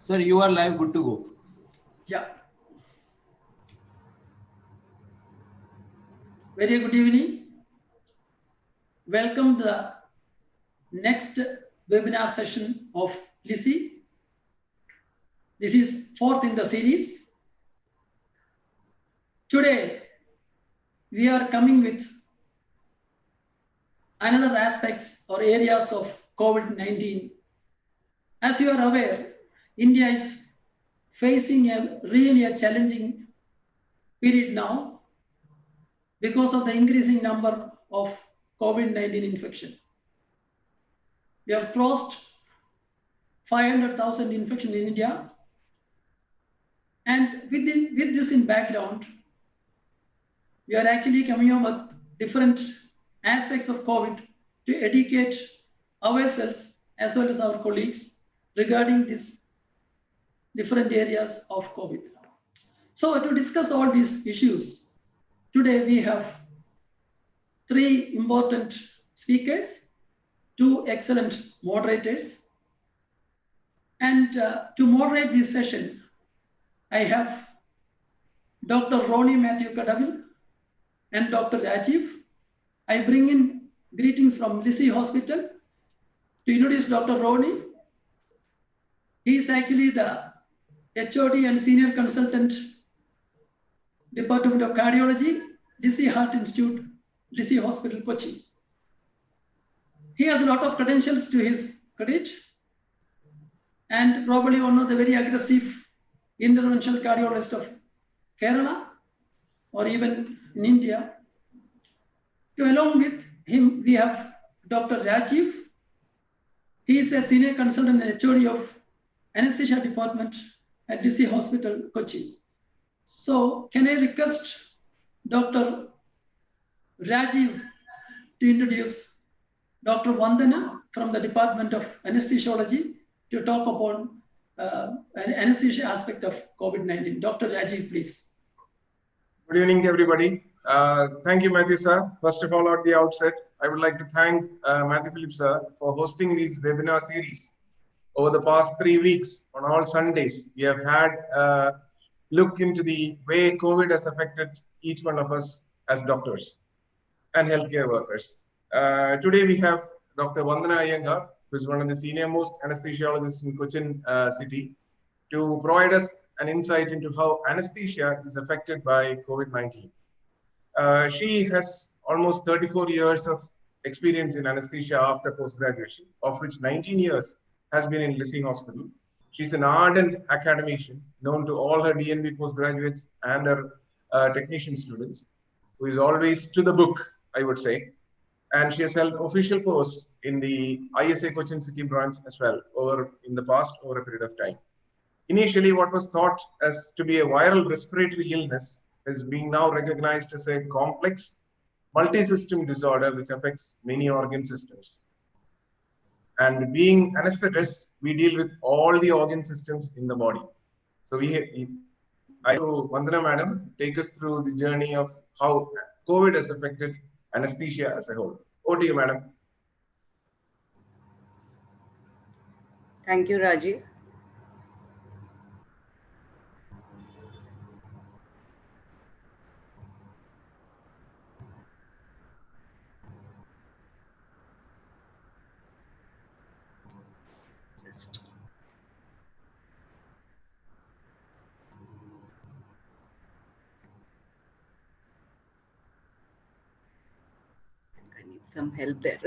Sir, you are live, good to go. Yeah. Very good evening. Welcome to the next webinar session of Lisie. This is fourth in the series. Today, we are coming with another aspects or areas of COVID-19. As you are aware, India is facing a really challenging period now because of the increasing number of COVID-19 infection. We have crossed 500,000 infection in India. And with this in background, we are actually coming up with different aspects of COVID to educate ourselves as well as our colleagues regarding these different areas of COVID. So to discuss all these issues, today we have three important speakers, two excellent moderators. And to moderate this session, I have Dr. Ronnie Matthew Kadavil and Dr. Rajiv. I bring in greetings from Lisie Hospital to introduce Dr. Ronnie. He is actually the HOD and Senior Consultant, Department of Cardiology, Lisie Heart Institute, Lisie Hospital, Kochi. He has a lot of credentials to his credit and probably one of the very aggressive interventional cardiologists of Kerala or even in India. Along with him, we have Dr. Rajiv. He is a senior consultant and HOD of Anesthesia Department at Lisie Hospital, Kochi. So can I request Dr. Rajiv to introduce Dr. Vandana from the Department of Anesthesiology to talk upon an anesthesia aspect of COVID-19. Dr. Rajiv, please. Good evening, everybody. Thank you, Matthew, sir. First of all, at the outset, I would like to thank Matthew Phillips, sir, for hosting these webinar series. Over the past 3 weeks, on all Sundays, we have had a look into the way COVID has affected each one of us as doctors and healthcare workers. Today, we have Dr. Vandana Iyengar, who is one of the senior most anesthesiologists in Cochin city, to provide us an insight into how anesthesia is affected by COVID-19. She has almost 34 years of experience in anesthesia after post-graduation, of which 19 years has been in Lisie Hospital. She's an ardent academician, known to all her DNB postgraduates and her technician students, who is always to the book, I would say. And she has held official posts in the ISA Cochin City branch as well over a period of time. Initially, what was thought as to be a viral respiratory illness is being now recognized as a complex multi-system disorder which affects many organ systems. And being anesthetists, we deal with all the organ systems in the body. So I will Vandana madam take us through the journey of how COVID has affected anesthesia as a whole. Over to you, madam. Thank you, Rajiv. I need some help there.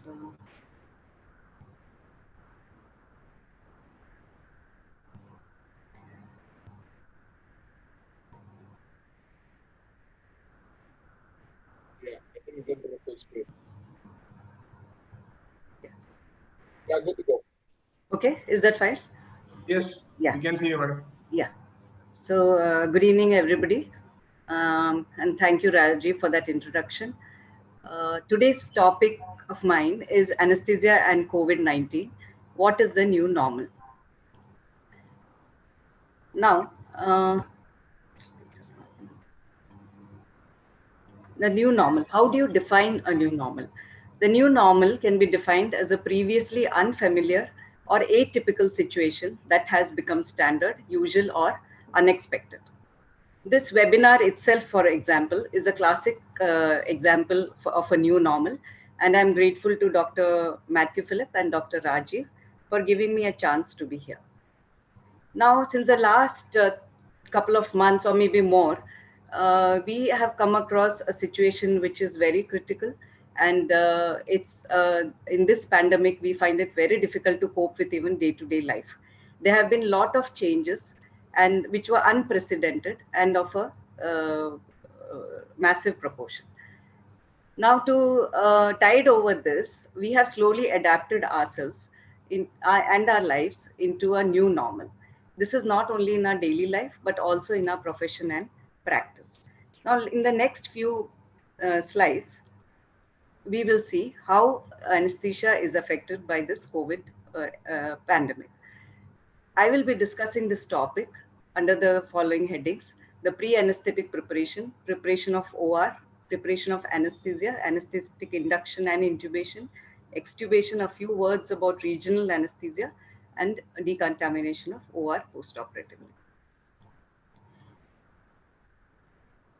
So, Yeah, I think you can go full screen. Yeah, good to go. okay, is that fine? Yes, Yeah. we can see you, madam. Yeah. So, good evening, everybody. And thank you, Rajiv, for that introduction. Today's topic of mine is anesthesia and COVID-19. What is the new normal? Now, the new normal. How do you define a new normal? The new normal can be defined as a previously unfamiliar or atypical situation that has become standard, usual, or unexpected. This webinar itself, for example, is a classic example of a new normal, and I'm grateful to Dr. Matthew Philip and Dr. Rajiv for giving me a chance to be here. Now, since the last couple of months or maybe more, we have come across a situation which is very critical, and it's in this pandemic we find it very difficult to cope with even day-to-day life. There have been a lot of changes, and which were unprecedented and of a massive proportion. Now, to tide over this, we have slowly adapted ourselves and our lives into a new normal. This is not only in our daily life, but also in our profession and practice. Now, in the next few slides, we will see how anesthesia is affected by this COVID pandemic. I will be discussing this topic under the following headings: the pre-anesthetic preparation, preparation of OR, preparation of anesthesia, anesthetic induction and intubation, extubation, a few words about regional anesthesia, and decontamination of OR postoperatively.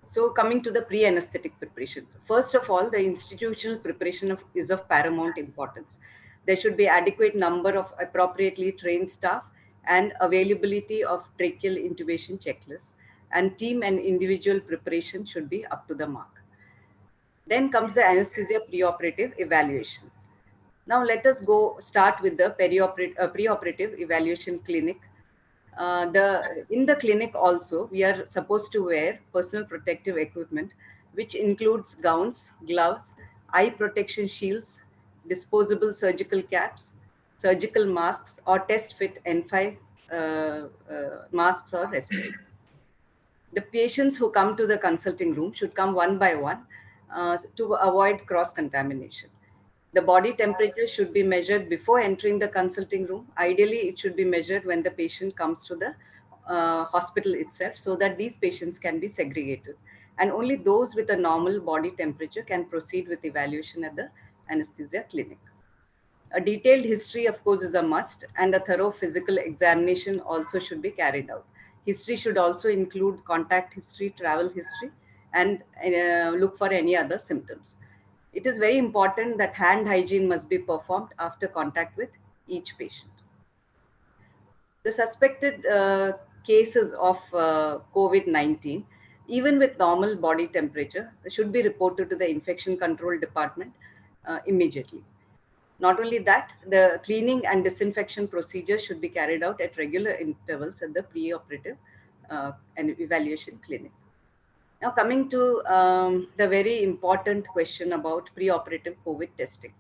So coming to the pre-anesthetic preparation. First of all, the institutional preparation is of paramount importance. There should be adequate number of appropriately trained staff and availability of tracheal intubation checklists, and team and individual preparation should be up to the mark. Then comes the anesthesia preoperative evaluation. Now let us start with the preoperative evaluation clinic. In the clinic also, we are supposed to wear personal protective equipment, which includes gowns, gloves, eye protection shields, disposable surgical caps, surgical masks, or test fit N5 masks or respirators. The patients who come to the consulting room should come one by one to avoid cross-contamination. The body temperature should be measured before entering the consulting room. Ideally, it should be measured when the patient comes to the hospital itself, so that these patients can be segregated. And only those with a normal body temperature can proceed with evaluation at the anesthesia clinic. A detailed history, of course, is a must, and a thorough physical examination also should be carried out. History should also include contact history, travel history, and look for any other symptoms. It is very important that hand hygiene must be performed after contact with each patient. The suspected cases of COVID-19, even with normal body temperature, should be reported to the infection control department immediately. Not only that, the cleaning and disinfection procedure should be carried out at regular intervals at the preoperative and evaluation clinic. Now coming to the very important question about preoperative COVID testing.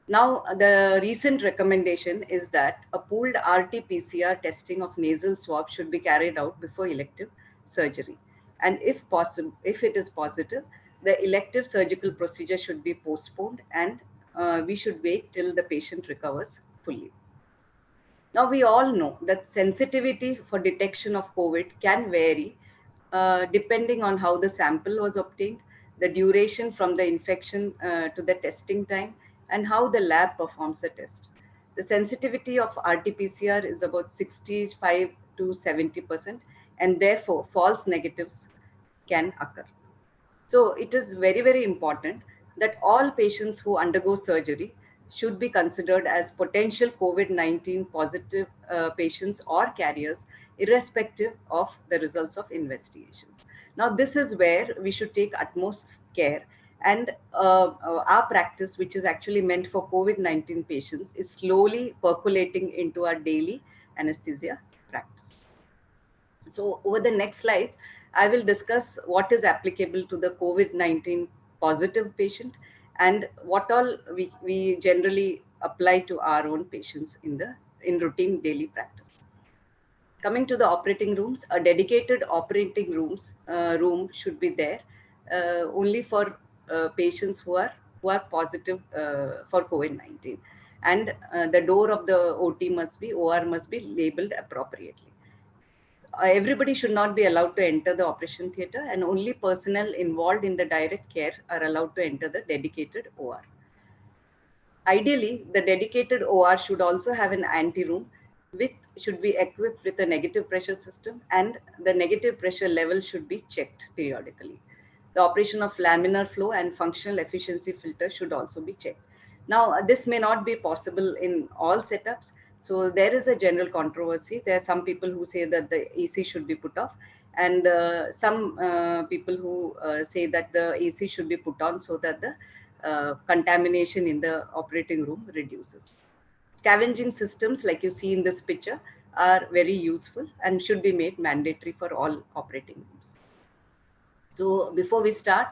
Now, the recent recommendation is that a pooled RT-PCR testing of nasal swab should be carried out before elective surgery. And if possible, if it is positive, the elective surgical procedure should be postponed, and we should wait till the patient recovers fully. Now, we all know that sensitivity for detection of COVID can vary depending on how the sample was obtained, the duration from the infection to the testing time, and how the lab performs the test. The sensitivity of RT-PCR is about 65 to 70%, and therefore false negatives can occur. So it is very, very important that all patients who undergo surgery should be considered as potential COVID-19 positive patients or carriers, irrespective of the results of investigations. Now, this is where we should take utmost care, and our practice, which is actually meant for COVID-19 patients, is slowly percolating into our daily anesthesia practice. So over the next slides, I will discuss what is applicable to the COVID-19 positive patient and what all we generally apply to our own patients in routine daily practice. Coming to the operating rooms, a dedicated operating room should be there only for patients who are positive for COVID-19, and the door of the OR must be labeled appropriately. Everybody should not be allowed to enter the operation theatre, and only personnel involved in the direct care are allowed to enter the dedicated OR. Ideally, the dedicated OR should also have an anteroom, which should be equipped with a negative pressure system, and the negative pressure level should be checked periodically. The operation of laminar flow and functional efficiency filter should also be checked. Now, this may not be possible in all setups. So there is a general controversy. There are some people who say that the AC should be put off, and some people who say that the AC should be put on so that the contamination in the operating room reduces. Scavenging systems, like you see in this picture, are very useful and should be made mandatory for all operating rooms. So before we start,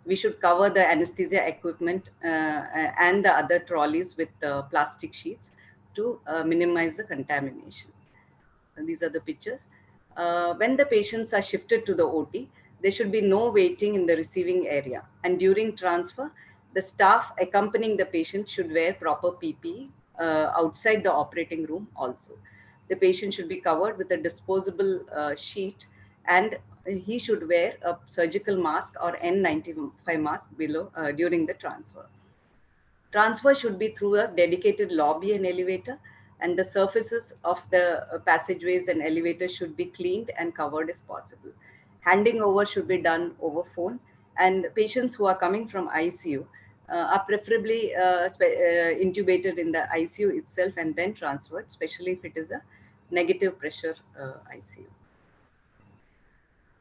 we should cover the anesthesia equipment and the other trolleys with plastic sheets to minimize the contamination. And these are the pictures. When the patients are shifted to the OT, there should be no waiting in the receiving area. And during transfer, the staff accompanying the patient should wear proper PPE outside the operating room also. The patient should be covered with a disposable sheet, and he should wear a surgical mask or N95 mask below during the transfer. Transfer should be through a dedicated lobby and elevator, and the surfaces of the passageways and elevators should be cleaned and covered if possible. Handing over should be done over phone, and patients who are coming from ICU are preferably intubated in the ICU itself and then transferred, especially if it is a negative pressure ICU.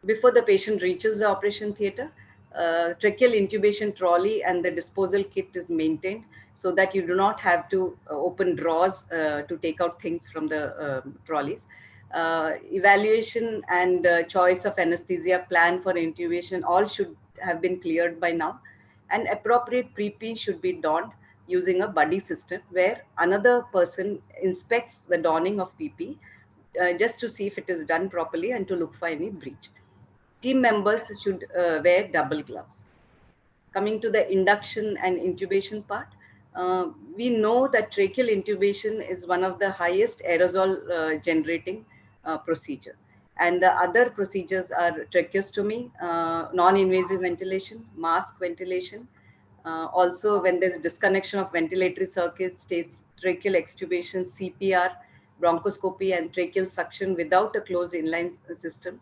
Before the patient reaches the operation theater, tracheal intubation trolley and the disposal kit is maintained so that you do not have to open drawers to take out things from the trolleys. Evaluation and choice of anesthesia plan for intubation all should have been cleared by now, and appropriate PPE should be donned using a buddy system where another person inspects the donning of PPE just to see if it is done properly and to look for any breach. Team members should wear double gloves. Coming to the induction and intubation part, we know that tracheal intubation is one of the highest aerosol generating procedure. And the other procedures are tracheostomy, non-invasive ventilation, mask ventilation. Also, when there's disconnection of ventilatory circuits, tracheal extubation, CPR, bronchoscopy, and tracheal suction without a closed inline system,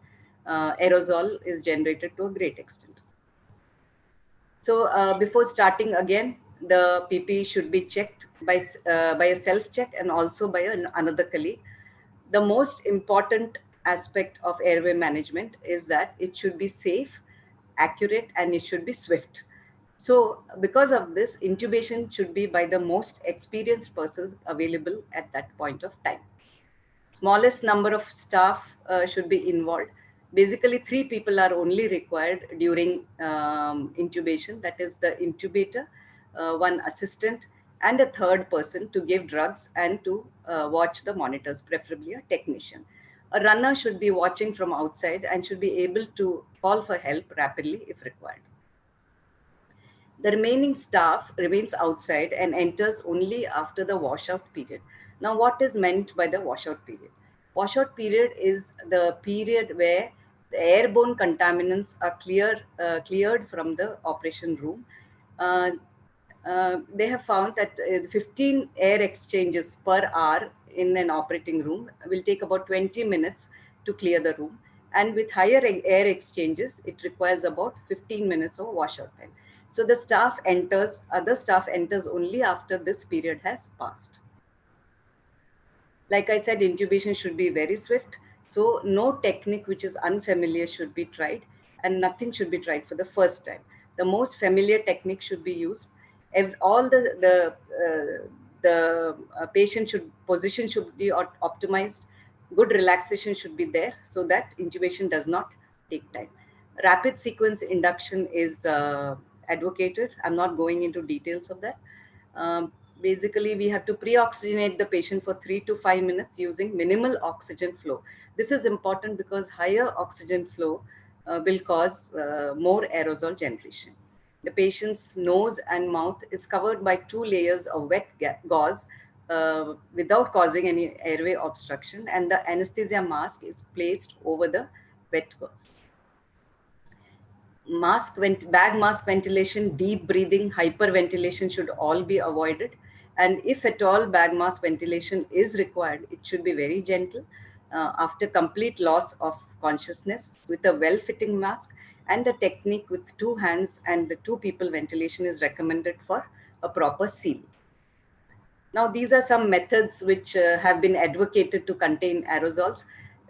aerosol is generated to a great extent. So before starting again, the PPE should be checked by a self-check and also by another colleague. The most important aspect of airway management is that it should be safe, accurate, and it should be swift. So because of this, intubation should be by the most experienced persons available at that point of time. Smallest number of staff should be involved. Basically, 3 people are only required during intubation. That is the intubator, 1 assistant, and a 3rd person to give drugs and to watch the monitors, preferably a technician. A runner should be watching from outside and should be able to call for help rapidly if required. The remaining staff remains outside and enters only after the washout period. Now, what is meant by the washout period? Washout period is the period where the airborne contaminants are cleared from the operation room. They have found that 15 air exchanges per hour in an operating room will take about 20 minutes to clear the room. And with higher air exchanges, it requires about 15 minutes of washout time. So the other staff enters only after this period has passed. Like I said, intubation should be very swift. So no technique which is unfamiliar should be tried, and nothing should be tried for the first time. The most familiar technique should be used. All the patient position should be optimized. Good relaxation should be there so that intubation does not take time. Rapid sequence induction is advocated. I'm not going into details of that. Basically, we have to pre-oxygenate the patient for 3 to 5 minutes using minimal oxygen flow. This is important because higher oxygen flow will cause more aerosol generation. The patient's nose and mouth is covered by 2 layers of wet gauze without causing any airway obstruction, and the anesthesia mask is placed over the wet gauze. Bag mask ventilation, deep breathing, hyperventilation should all be avoided. And if at all bag mask ventilation is required, it should be very gentle after complete loss of consciousness with a well-fitting mask, and a technique with 2 hands and the 2 people ventilation is recommended for a proper seal. Now, these are some methods which have been advocated to contain aerosols.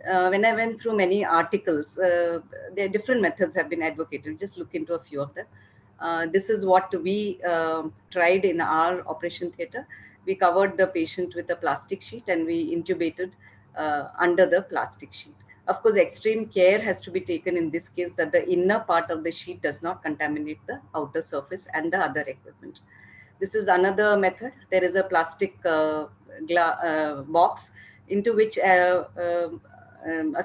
When I went through many articles, there are different methods have been advocated. Just look into a few of them. This is what we tried in our operation theatre. We covered the patient with a plastic sheet and we intubated under the plastic sheet. Of course, extreme care has to be taken in this case that the inner part of the sheet does not contaminate the outer surface and the other equipment. This is another method. There is a plastic box into which a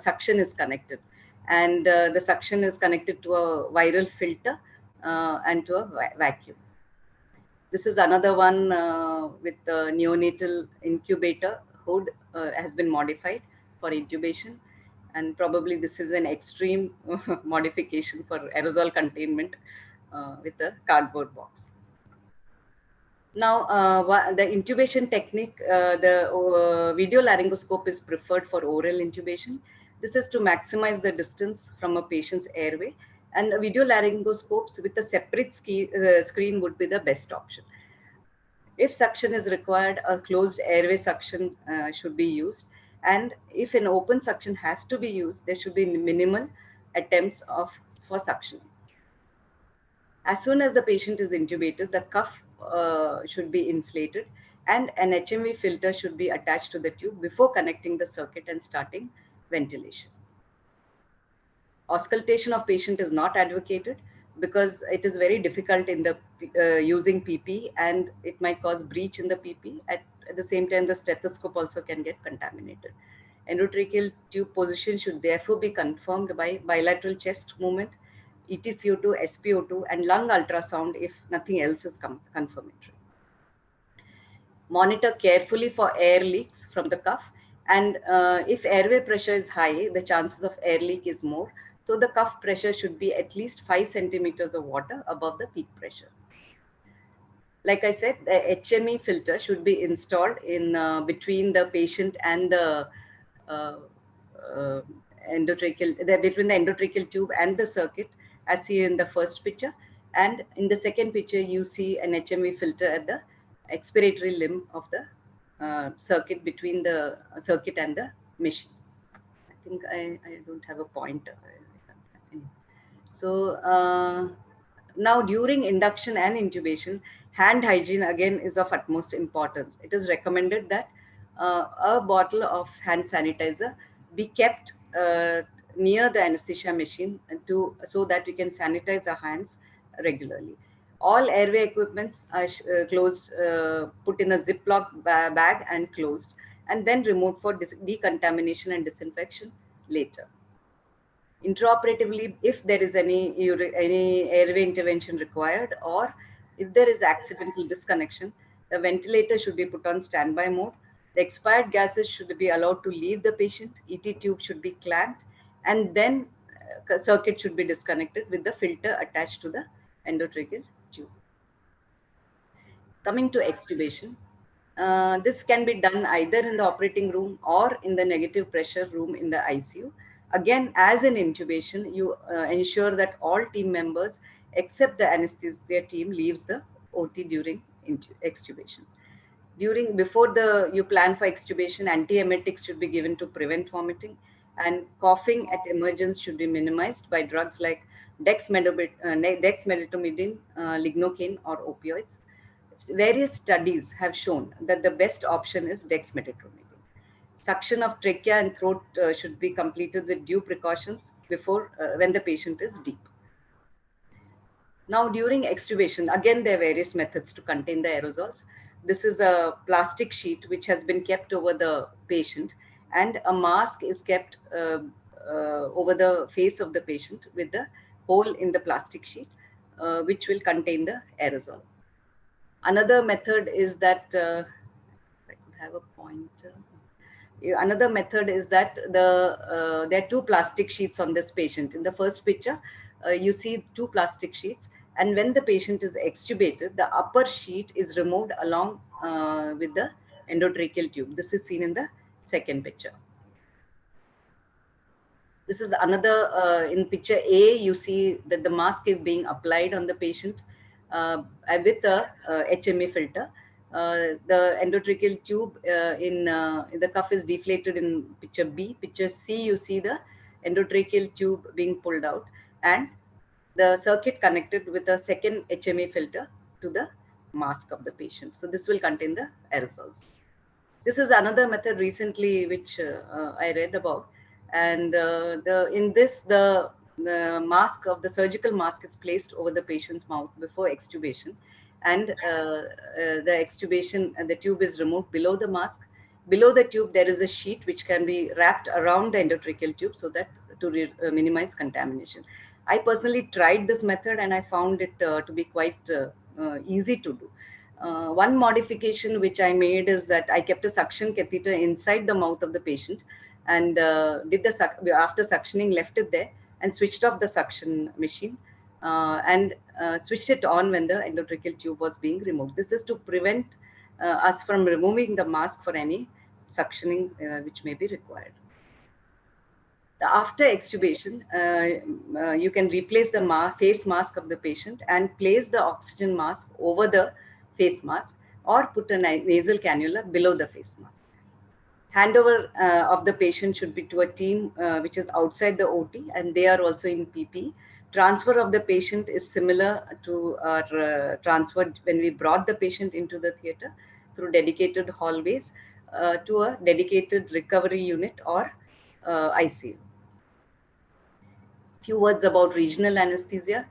suction is connected, and the suction is connected to a viral filter and to a vacuum. This is another one with the neonatal incubator hood has been modified for intubation, and probably this is an extreme modification for aerosol containment with a cardboard box. Now, the intubation technique, the video laryngoscope is preferred for oral intubation. This is to maximize the distance from a patient's airway, and video laryngoscopes with a separate screen would be the best option. If suction is required, a closed airway suction should be used. And if an open suction has to be used, there should be minimal attempts for suctioning. As soon as the patient is intubated, the cuff should be inflated and an HMV filter should be attached to the tube before connecting the circuit and starting ventilation. Auscultation of patient is not advocated because it is very difficult in the using PP, and it might cause breach in the PP. At the same time, the stethoscope also can get contaminated. Endotracheal tube position should therefore be confirmed by bilateral chest movement, ETCO2, SpO2, and lung ultrasound if nothing else is confirmatory. Monitor carefully for air leaks from the cuff, and if airway pressure is high, the chances of air leak is more. So the cuff pressure should be at least 5 centimeters of water above the peak pressure. Like I said, the HME filter should be installed in between the patient and the endotracheal, between the endotracheal tube and the circuit, as seen in the first picture. And in the second picture, you see an HME filter at the expiratory limb of the circuit, between the circuit and the machine. I think I don't have a pointer. So now during induction and intubation, hand hygiene again is of utmost importance. It is recommended that a bottle of hand sanitizer be kept near the anesthesia machine so that we can sanitize our hands regularly. All airway equipments are closed, put in a Ziploc bag and closed, and then removed for decontamination and disinfection later. Intraoperatively, if there is any airway intervention required, or if there is accidental disconnection, the ventilator should be put on standby mode. The expired gases should be allowed to leave the patient. ET tube should be clamped, and then circuit should be disconnected with the filter attached to the endotracheal tube. Coming to extubation, this can be done either in the operating room or in the negative pressure room in the ICU. Again, as in intubation, you ensure that all team members except the anesthesia team leaves the OT during extubation. Before you plan for extubation, antiemetics should be given to prevent vomiting, and coughing at emergence should be minimized by drugs like dexmedetomidine, lignocaine, or opioids. Various studies have shown that the best option is dexmedetomidine. Suction of trachea and throat should be completed with due precautions before when the patient is deep. Now, during extubation, again, there are various methods to contain the aerosols. This is a plastic sheet which has been kept over the patient, and a mask is kept over the face of the patient with the hole in the plastic sheet, which will contain the aerosol. Another method is that, I could have a pointer. Another method is that there are 2 plastic sheets on this patient. In the first picture, you see 2 plastic sheets. And when the patient is extubated, the upper sheet is removed along with the endotracheal tube. This is seen in the second picture. This is another, in picture A, you see that the mask is being applied on the patient with a HMA filter. The endotracheal tube in the cuff is deflated in picture B. Picture C, you see the endotracheal tube being pulled out and the circuit connected with a second HMA filter to the mask of the patient. So this will contain the aerosols. This is another method recently which I read about, and the mask of the surgical mask is placed over the patient's mouth before extubation, and the extubation and the tube is removed below the mask. Below the tube there is a sheet which can be wrapped around the endotracheal tube so that to minimize contamination. I personally tried this method and I found it to be quite easy to do. One modification which I made is that I kept a suction catheter inside the mouth of the patient and after suctioning left it there and switched off the suction machine and switched it on when the endotracheal tube was being removed. This is to prevent us from removing the mask for any suctioning which may be required. After extubation, you can replace the face mask of the patient and place the oxygen mask over the face mask or put a nasal cannula below the face mask. Handover of the patient should be to a team which is outside the OT and they are also in PP. Transfer of the patient is similar to our transfer when we brought the patient into the theatre through dedicated hallways to a dedicated recovery unit or ICU. Few words about regional anesthesia.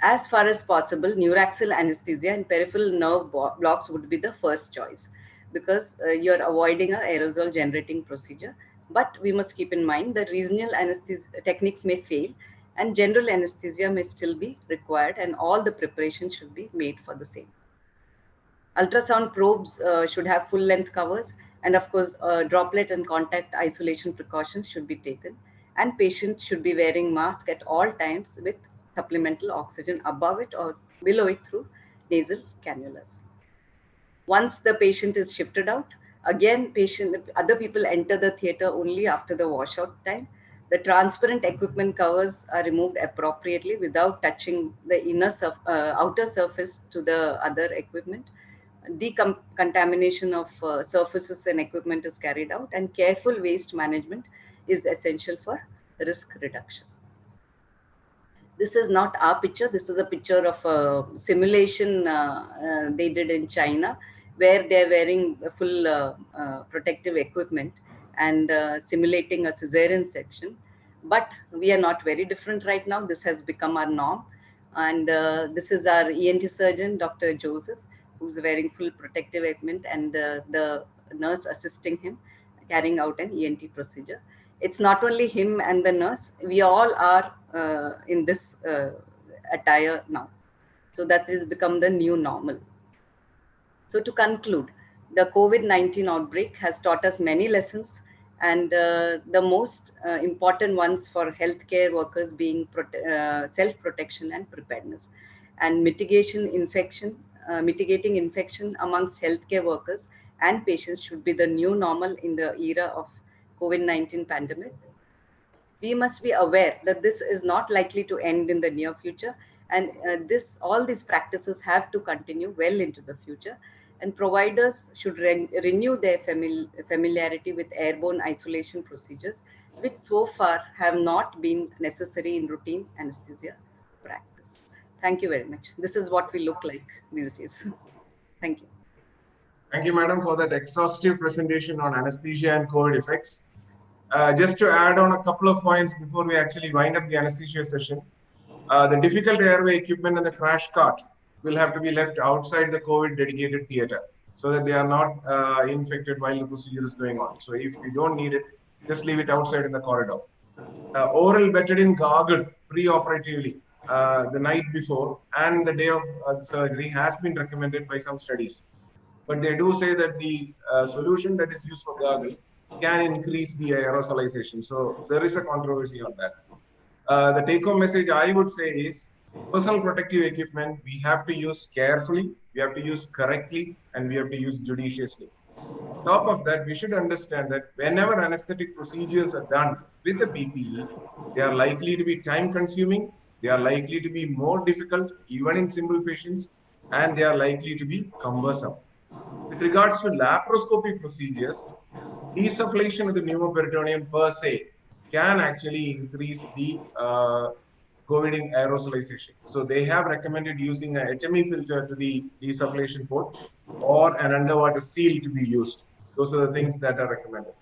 As far as possible, neuraxial anesthesia and peripheral nerve blocks would be the first choice because you're avoiding an aerosol generating procedure. But we must keep in mind that regional anesthesia techniques may fail and general anesthesia may still be required and all the preparation should be made for the same. Ultrasound probes should have full length covers and of course droplet and contact isolation precautions should be taken and patients should be wearing mask at all times with supplemental oxygen above it or below it through nasal cannulas. Once the patient is shifted out, again other people enter the theatre only after the washout time. The transparent equipment covers are removed appropriately without touching the outer surface to the other equipment. Decontamination of surfaces and equipment is carried out and careful waste management is essential for risk reduction. This is not our picture. This is a picture of a simulation they did in China where they're wearing full protective equipment and simulating a cesarean section. But we are not very different right now. This has become our norm. And this is our ENT surgeon, Dr. Joseph, who's wearing full protective equipment and the nurse assisting him carrying out an ENT procedure. It's not only him and the nurse, we all are in this attire now. So that has become the new normal. So to conclude, the COVID-19 outbreak has taught us many lessons and the most important ones for healthcare workers being self-protection and preparedness and mitigating infection amongst healthcare workers and patients should be the new normal in the era of COVID-19 pandemic. We must be aware that this is not likely to end in the near future and all these practices have to continue well into the future and providers should renew their familiarity with airborne isolation procedures which so far have not been necessary in routine anesthesia practice. Thank you very much. This is what we look like these days. Thank you. Thank you, madam, for that exhaustive presentation on anesthesia and COVID effects. Just to add on a couple of points before we actually wind up the anesthesia session, the difficult airway equipment and the crash cart will have to be left outside the COVID dedicated theatre so that they are not infected while the procedure is going on. So if you don't need it, just leave it outside in the corridor. Oral betadine gargle pre-operatively the night before and the day of the surgery has been recommended by some studies. But they do say that the solution that is used for gargle can increase the aerosolization. So there is a controversy on that. The take-home message I would say is Personal protective equipment we have to use carefully, we have to use correctly, and we have to use judiciously. On top of that, we should understand that whenever anesthetic procedures are done with a PPE, they are likely to be time consuming, they are likely to be more difficult, even in simple patients, and they are likely to be cumbersome. With regards to laparoscopy procedures, desufflation of the pneumoperitoneum per se can actually increase the COVID in aerosolization. So they have recommended using a HME filter to the desufflation port or an underwater seal to be used. Those are the things that are recommended.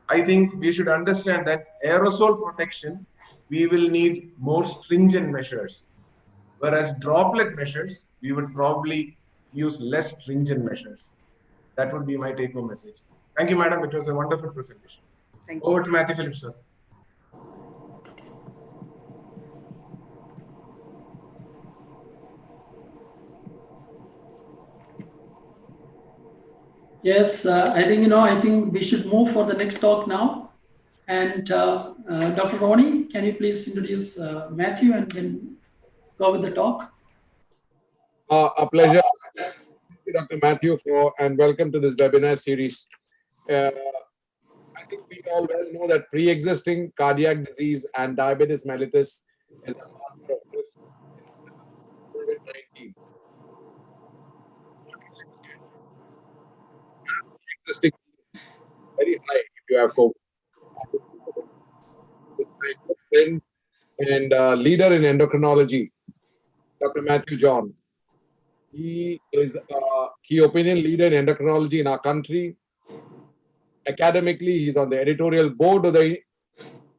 I think we should understand that aerosol protection, we will need more stringent measures. Whereas droplet measures, we would probably use less stringent measures. That would be my take-home message. Thank you, madam. It was a wonderful presentation. Thank you. Over to Matthew Phillips, sir. Yes, I think we should move for the next talk now. And Dr. Ronnie, can you please introduce Matthew and then go with the talk? A pleasure. Thank you, Dr. Matthew, and welcome to this webinar series. I think we all well know that pre-existing cardiac disease and diabetes mellitus is a marker of risk in COVID-19. Existing is very high if you have COVID. My friend and leader in endocrinology, Dr. Matthew John. He is a key opinion leader in endocrinology in our country. Academically, he's on the editorial board of the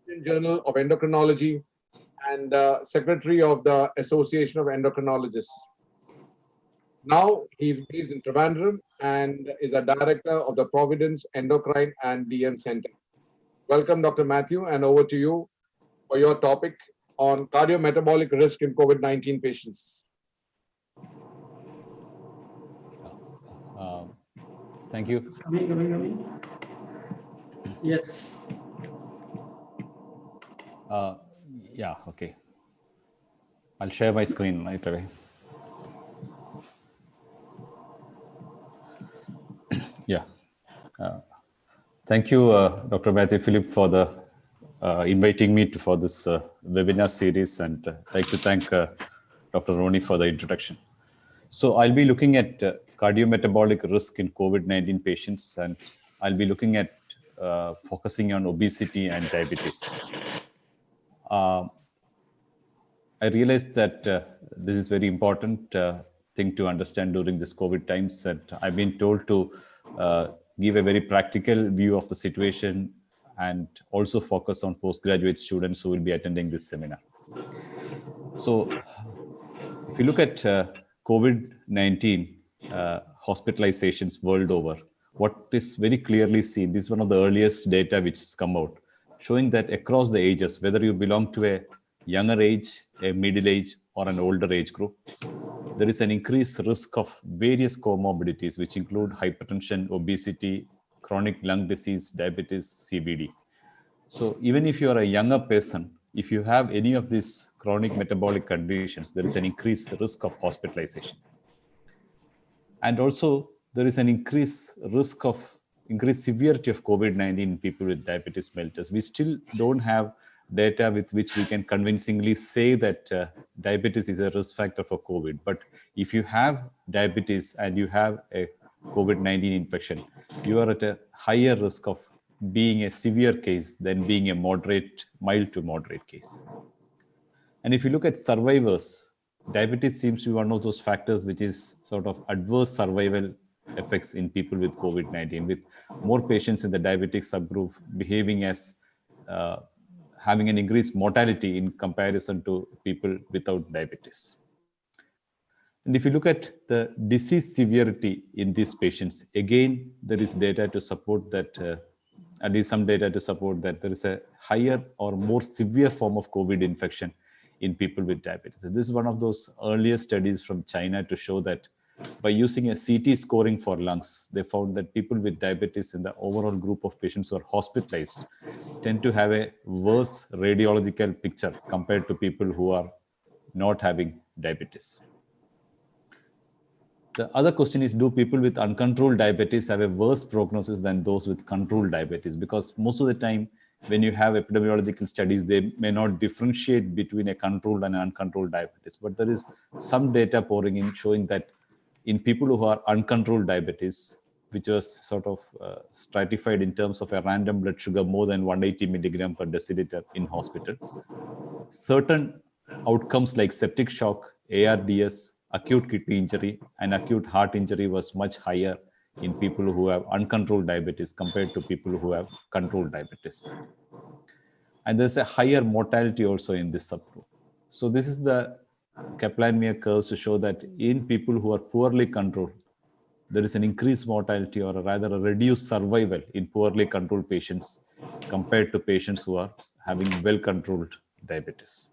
Indian Journal of Endocrinology and secretary of the Association of Endocrinologists. Now he's based in Trivandrum and is a director of the Providence Endocrine and DM Center. Welcome, Dr. Matthew, and over to you for your topic on cardiometabolic risk in COVID-19 patients. Thank you. It's coming. Yes. Yeah, okay. I'll share my screen right away. Yeah. Thank you, Dr. Matthew Philip, for the inviting me for this webinar series, and I'd like to thank Dr. Ronnie for the introduction. So I'll be looking at cardiometabolic risk in COVID-19 patients, and I'll be looking at focusing on obesity and diabetes. I realized that this is very important thing to understand during this COVID times, and I've been told to give a very practical view of the situation and also focus on postgraduate students who will be attending this seminar. So if you look at COVID-19 hospitalizations world over, what is very clearly seen, this is one of the earliest data which has come out, showing that across the ages, whether you belong to a younger age, a middle age, or an older age group, there is an increased risk of various comorbidities, which include hypertension, obesity, chronic lung disease, diabetes, CVD. So even if you are a younger person, if you have any of these chronic metabolic conditions, there is an increased risk of hospitalization. And also, there is an increased risk of increased severity of COVID-19 in people with diabetes mellitus. We still don't have data with which we can convincingly say that diabetes is a risk factor for COVID. But if you have diabetes and you have a COVID-19 infection, you are at a higher risk of being a severe case than being a mild to moderate case. And if you look at survivors, diabetes seems to be one of those factors which is sort of adverse survival effects in people with COVID-19, with more patients in the diabetic subgroup behaving as having an increased mortality in comparison to people without diabetes. And if you look at the disease severity in these patients, again, there is data to support that, at least some data to support that there is a higher or more severe form of COVID infection in people with diabetes. So this is one of those earlier studies from China to show that by using a CT scoring for lungs, they found that people with diabetes in the overall group of patients who are hospitalized tend to have a worse radiological picture compared to people who are not having diabetes. The other question is, do people with uncontrolled diabetes have a worse prognosis than those with controlled diabetes? Because most of the time, when you have epidemiological studies, they may not differentiate between a controlled and uncontrolled diabetes. But there is some data pouring in showing that in people who are uncontrolled diabetes, which was sort of stratified in terms of a random blood sugar more than 180 milligram per deciliter in hospital, certain outcomes like septic shock, ARDS, acute kidney injury, and acute heart injury was much higher in people who have uncontrolled diabetes compared to people who have controlled diabetes. And there's a higher mortality also in this subgroup. So this is the Kaplan-Meier curves to show that in people who are poorly controlled, there is an increased mortality or rather a reduced survival in poorly controlled patients compared to patients who are having well-controlled diabetes.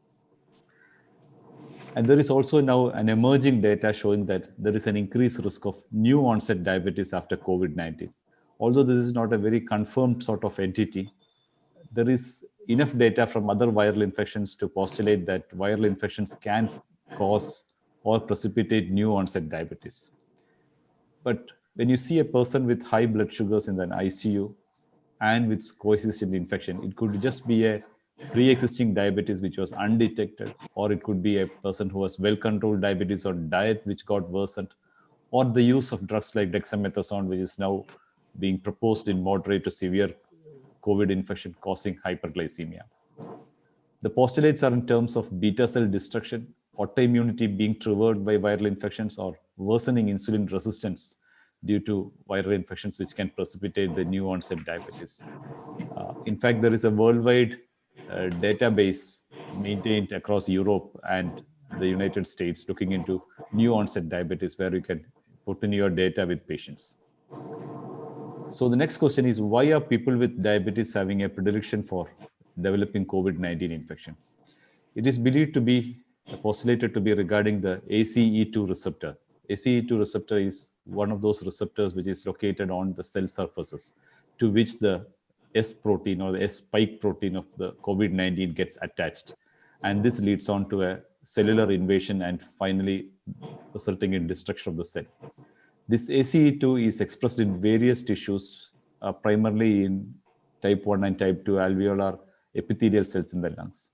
And there is also now an emerging data showing that there is an increased risk of new onset diabetes after COVID-19. Although this is not a very confirmed sort of entity, there is enough data from other viral infections to postulate that viral infections can cause or precipitate new onset diabetes. But when you see a person with high blood sugars in an ICU and with coexistent infection, it could just be a pre-existing diabetes which was undetected, or it could be a person who has well-controlled diabetes or diet which got worsened, or the use of drugs like dexamethasone, which is now being proposed in moderate to severe COVID infection causing hyperglycemia. The postulates are in terms of beta cell destruction, autoimmunity being triggered by viral infections, or worsening insulin resistance due to viral infections, which can precipitate the new onset diabetes. In fact, there is a worldwide database maintained across Europe and the United States looking into new onset diabetes, where you can put in your data with patients. So the next question is, why are people with diabetes having a predilection for developing COVID-19 infection? It is believed to be postulated to be regarding the ACE2 receptor. ACE2 receptor is one of those receptors which is located on the cell surfaces to which the S protein or the S spike protein of the COVID-19 gets attached. And this leads on to a cellular invasion and finally resulting in destruction of the cell. This ACE2 is expressed in various tissues, primarily in type 1 and type 2 alveolar epithelial cells in the lungs.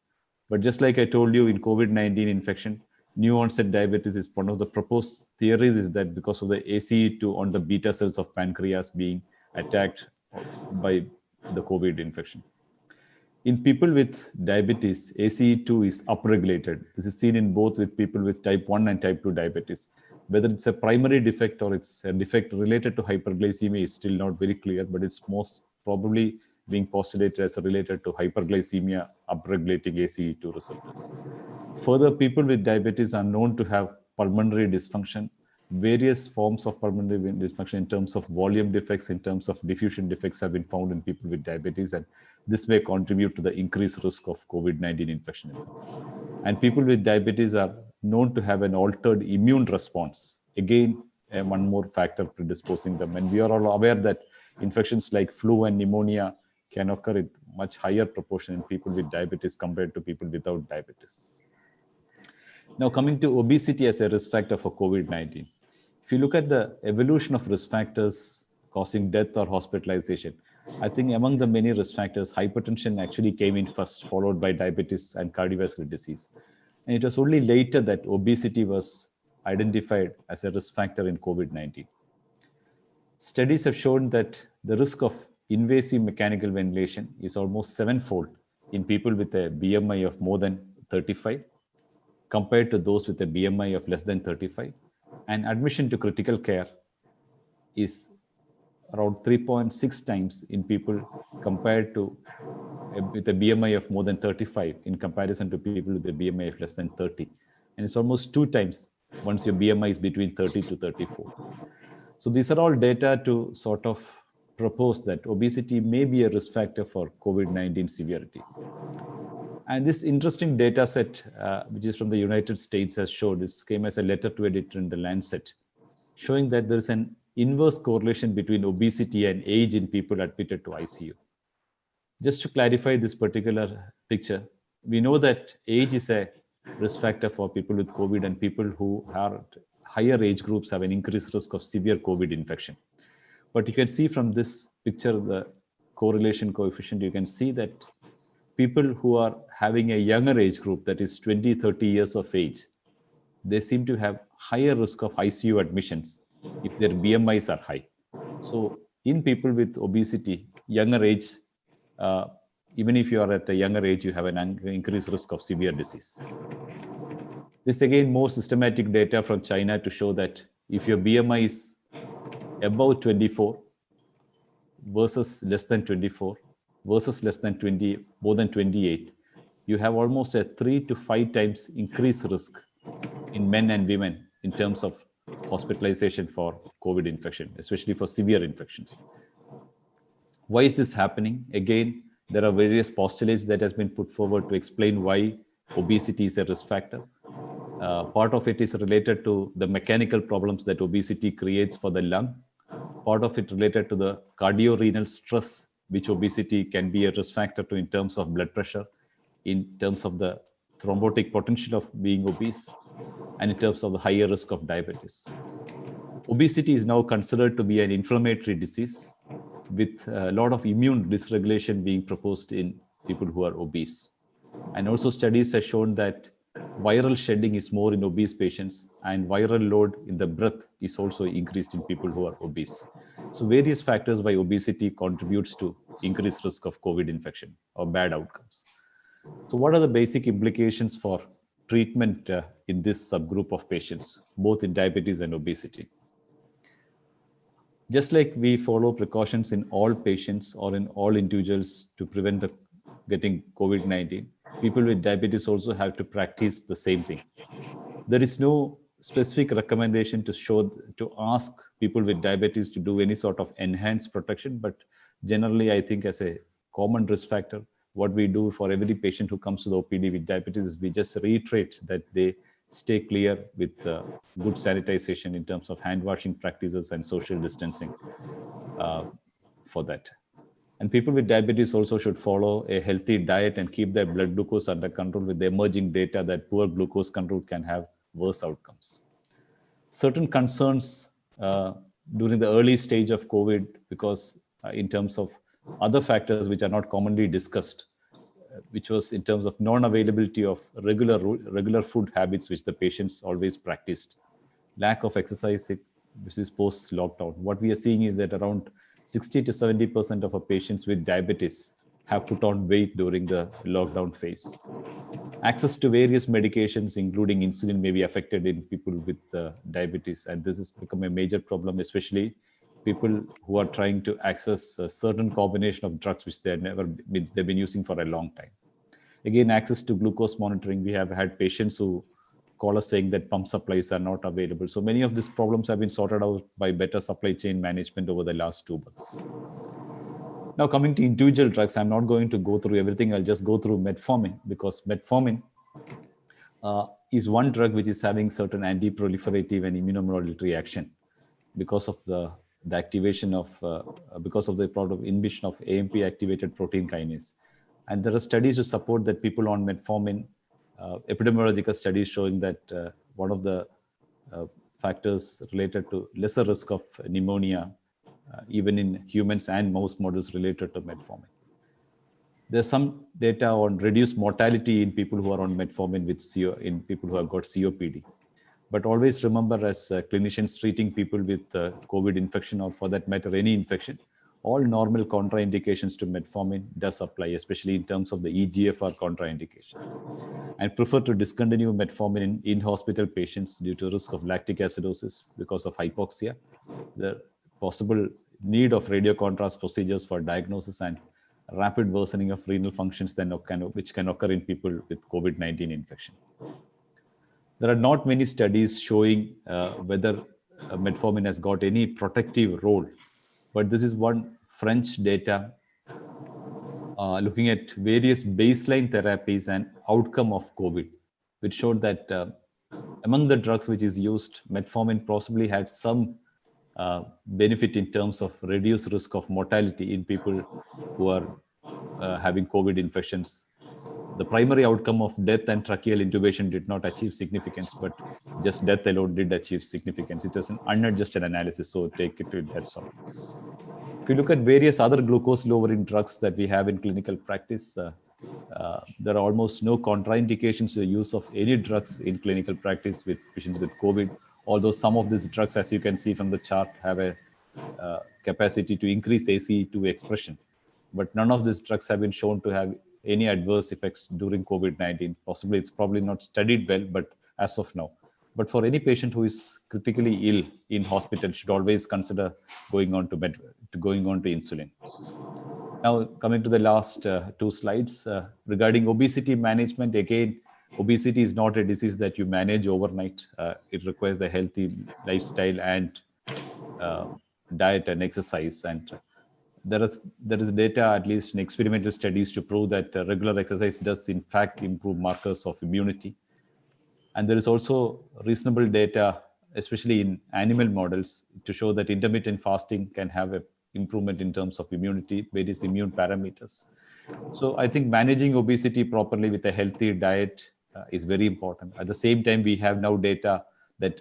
But just like I told you, in COVID-19 infection, new onset diabetes is one of the proposed theories, is that because of the ACE2 on the beta cells of pancreas being attacked by the COVID infection. In people with diabetes, ACE2 is upregulated. This is seen in both with people with type 1 and type 2 diabetes. Whether it's a primary defect or it's a defect related to hyperglycemia is still not very clear, but it's most probably being postulated as related to hyperglycemia upregulating ACE2 receptors. Further, people with diabetes are known to have pulmonary dysfunction, various forms of pulmonary dysfunction in terms of volume defects, in terms of diffusion defects have been found in people with diabetes, and this may contribute to the increased risk of COVID-19 infection. And people with diabetes are known to have an altered immune response. Again, one more factor predisposing them. And we are all aware that infections like flu and pneumonia can occur in much higher proportion in people with diabetes compared to people without diabetes. Now, coming to obesity as a risk factor for COVID-19. If you look at the evolution of risk factors causing death or hospitalization, I think among the many risk factors, hypertension actually came in first, followed by diabetes and cardiovascular disease. And it was only later that obesity was identified as a risk factor in COVID-19. Studies have shown that the risk of invasive mechanical ventilation is almost 7-fold in people with a BMI of more than 35 compared to those with a BMI of less than 35. And admission to critical care is around 3.6 times in people compared to with a BMI of more than 35 in comparison to people with a BMI of less than 30. And it's almost 2 times once your BMI is between 30 to 34. So these are all data to sort of propose that obesity may be a risk factor for COVID-19 severity. And this interesting data set, which is from the United States, has showed, this came as a letter to editor in the Lancet, showing that there is an inverse correlation between obesity and age in people admitted to ICU. Just to clarify this particular picture, we know that age is a risk factor for people with COVID, and people who are higher age groups have an increased risk of severe COVID infection. But you can see from this picture, the correlation coefficient, you can see that people who are having a younger age group, that is 20, 30 years of age, they seem to have higher risk of ICU admissions if their BMIs are high. So in people with obesity, younger age, even if you are at a younger age, you have an increased risk of severe disease. This again, more systematic data from China to show that if your BMI is above 24 versus less than 24 versus less than 20, more than 28, you have almost a 3 to 5 times increased risk in men and women in terms of hospitalization for COVID infection, especially for severe infections. Why is this happening? Again, there are various postulates that has been put forward to explain why obesity is a risk factor. Part of it is related to the mechanical problems that obesity creates for the lung. Part of it related to the cardiorenal stress, which obesity can be a risk factor to in terms of blood pressure, in terms of the thrombotic potential of being obese, and in terms of the higher risk of diabetes. Obesity is now considered to be an inflammatory disease with a lot of immune dysregulation being proposed in people who are obese. And also studies have shown that viral shedding is more in obese patients, and viral load in the breath is also increased in people who are obese. So various factors why obesity contributes to increased risk of COVID infection or bad outcomes. So what are the basic implications for treatment in this subgroup of patients, both in diabetes and obesity? Just like we follow precautions in all patients or in all individuals to prevent the getting COVID-19, people with diabetes also have to practice the same thing. There is no specific recommendation to ask people with diabetes to do any sort of enhanced protection, but generally I think as a common risk factor, what we do for every patient who comes to the OPD with diabetes is we just reiterate that they stay clear with good sanitization in terms of hand washing practices and social distancing for that. And people with diabetes also should follow a healthy diet and keep their blood glucose under control, with the emerging data that poor glucose control can have worse outcomes. Certain concerns during the early stage of COVID, because in terms of other factors which are not commonly discussed, which was in terms of non-availability of regular food habits which the patients always practiced, lack of exercise, which is post-lockdown. What we are seeing is that around 60 to 70% of our patients with diabetes have put on weight during the lockdown phase. Access to various medications, including insulin, may be affected in people with diabetes, and this has become a major problem, especially people who are trying to access a certain combination of drugs which they've been using for a long time. Again, access to glucose monitoring. We have had patients who call us saying that pump supplies are not available. So many of these problems have been sorted out by better supply chain management over the last 2 months. Now coming to individual drugs, I'm not going to go through everything. I'll just go through metformin, because metformin is one drug which is having certain anti-proliferative and immunomodulatory action because of the activation of, because of the product inhibition of AMP activated protein kinase. And there are studies to support that people on metformin, epidemiological studies showing that one of the factors related to lesser risk of pneumonia, even in humans and mouse models related to metformin. There's some data on reduced mortality in people who are on metformin in people who have got COPD. But always remember, as clinicians treating people with COVID infection, or for that matter, any infection, all normal contraindications to metformin does apply, especially in terms of the EGFR contraindication. And prefer to discontinue metformin in hospital patients due to risk of lactic acidosis because of hypoxia, the possible need of radiocontrast procedures for diagnosis, and rapid worsening of renal functions which can occur in people with COVID-19 infection. There are not many studies showing whether metformin has got any protective role, but this is one French data looking at various baseline therapies and outcome of COVID, which showed that among the drugs which is used, metformin possibly had some benefit in terms of reduced risk of mortality in people who are having COVID infections the primary outcome of death and tracheal intubation did not achieve significance, but just death alone did achieve significance. It was an unadjusted analysis, so take it with that sort. If you look at various other glucose lowering drugs that we have in clinical practice, there are almost no contraindications to the use of any drugs in clinical practice with patients with COVID, although some of these drugs, as you can see from the chart, have a capacity to increase ACE2 expression. But none of these drugs have been shown to have any adverse effects during COVID-19. Possibly, it's probably not studied well, but as of now. But for any patient who is critically ill in hospital, should always consider going on to insulin. Now, coming to the last two slides, regarding obesity management, again, obesity is not a disease that you manage overnight. It requires a healthy lifestyle and diet and exercise. And there is data, at least in experimental studies, to prove that regular exercise does in fact improve markers of immunity. And there is also reasonable data, especially in animal models, to show that intermittent fasting can have an improvement in terms of immunity, various immune parameters. So I think managing obesity properly with a healthy diet is very important. At the same time, we have now data that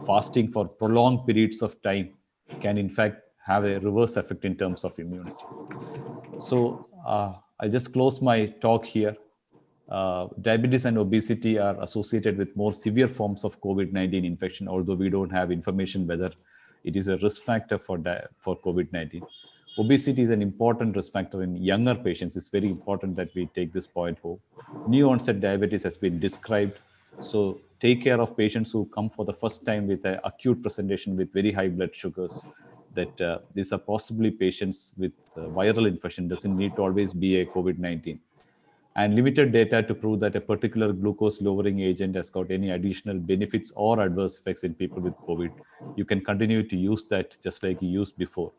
fasting for prolonged periods of time can in fact have a reverse effect in terms of immunity. So I just close my talk here. Diabetes and obesity are associated with more severe forms of COVID-19 infection, although we don't have information whether it is a risk factor for COVID-19. Obesity is an important risk factor in younger patients. It's very important that we take this point home. New onset diabetes has been described. So take care of patients who come for the first time with an acute presentation with very high blood sugars, that these are possibly patients with viral infection, doesn't need to always be a COVID-19. And limited data to prove that a particular glucose lowering agent has got any additional benefits or adverse effects in people with COVID. You can continue to use that just like you used before.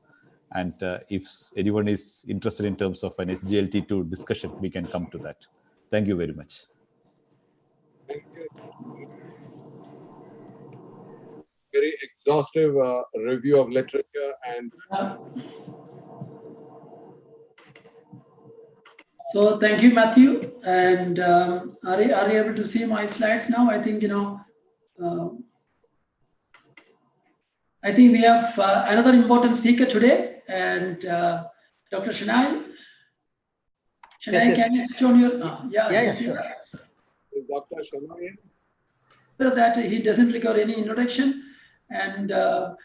And if anyone is interested in terms of an SGLT2 discussion, we can come to that. Thank you very much. Thank you. Very exhaustive review of literature and. So thank you, Matthew. And are you able to see my slides now? I think, I think we have another important speaker today, and Dr. Shania. Shania, can you switch on your? Yeah, sure. Is Dr. Shania? That he doesn't require any introduction, and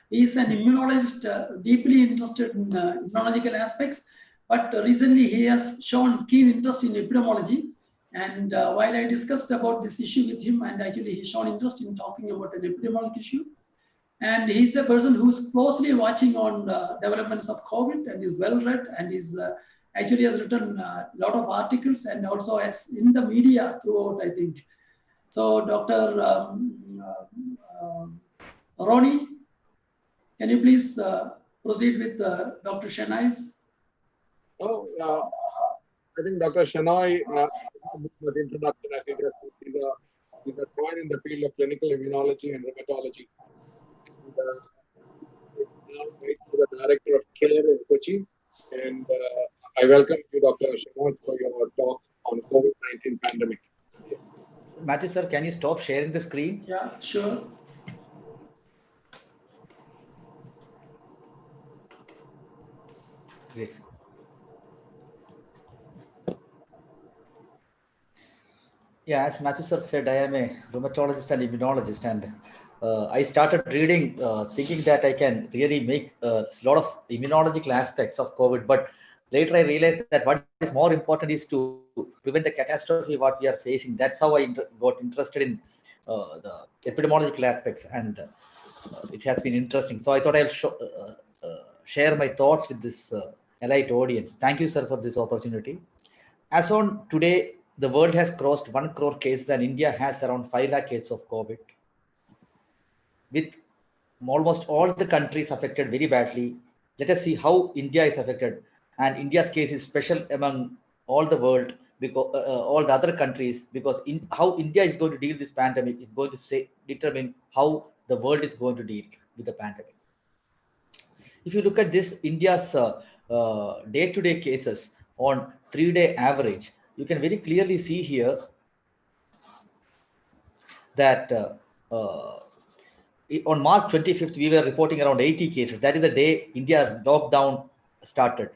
he's an immunologist, deeply interested in immunological aspects. But recently he has shown keen interest in epidemiology. And while I discussed about this issue with him, and actually he's shown interest in talking about an epidemiologic issue. And he's a person who's closely watching on developments of COVID and is well read, and is actually has written a lot of articles and also has in the media throughout, I think. So Dr. Ronnie, can you please proceed with Dr. Shania's? Oh, I think Dr. Shania, with introduction, as he just he's a point in the field of clinical immunology and rheumatology. And now right to the director of care in Kochi. And I welcome you, Dr. Shania, for your talk on COVID-19 pandemic. Matthew, sir, can you stop sharing the screen? Yeah, sure. Great. Yeah, as Matthew sir said, I am a rheumatologist and immunologist, and I started reading thinking that I can really make a lot of immunological aspects of COVID, but later I realized that what is more important is to prevent the catastrophe what we are facing. That's how I got interested in the epidemiological aspects, and it has been interesting. So I thought I'll share my thoughts with this elite audience. Thank you, sir, for this opportunity. As on today, the world has crossed 1 crore cases, and India has around 5 lakh cases of COVID. With almost all the countries affected very badly, let us see how India is affected. And India's case is special among all the world, because all the other countries, because how India is going to deal with this pandemic is going to determine how the world is going to deal with the pandemic. If you look at this, India's day-to-day cases on 3-day average, you can very clearly see here that on March 25th, we were reporting around 80 cases. That is the day India lockdown started.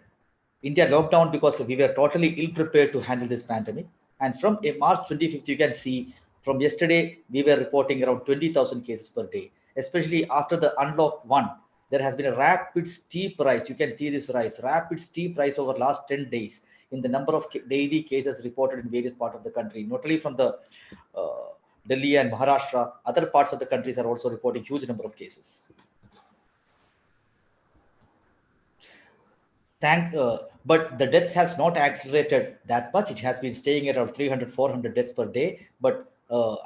India lockdown because we were totally ill-prepared to handle this pandemic. And from March 25th, you can see from yesterday, we were reporting around 20,000 cases per day. Especially after the unlock 1, there has been a rapid, steep rise. You can see this rise, rapid, steep rise over last 10 days in the number of daily cases reported in various parts of the country, not only from the Delhi and Maharashtra, other parts of the countries are also reporting huge number of cases. But the deaths has not accelerated that much. It has been staying at around 300, 400 deaths per day. But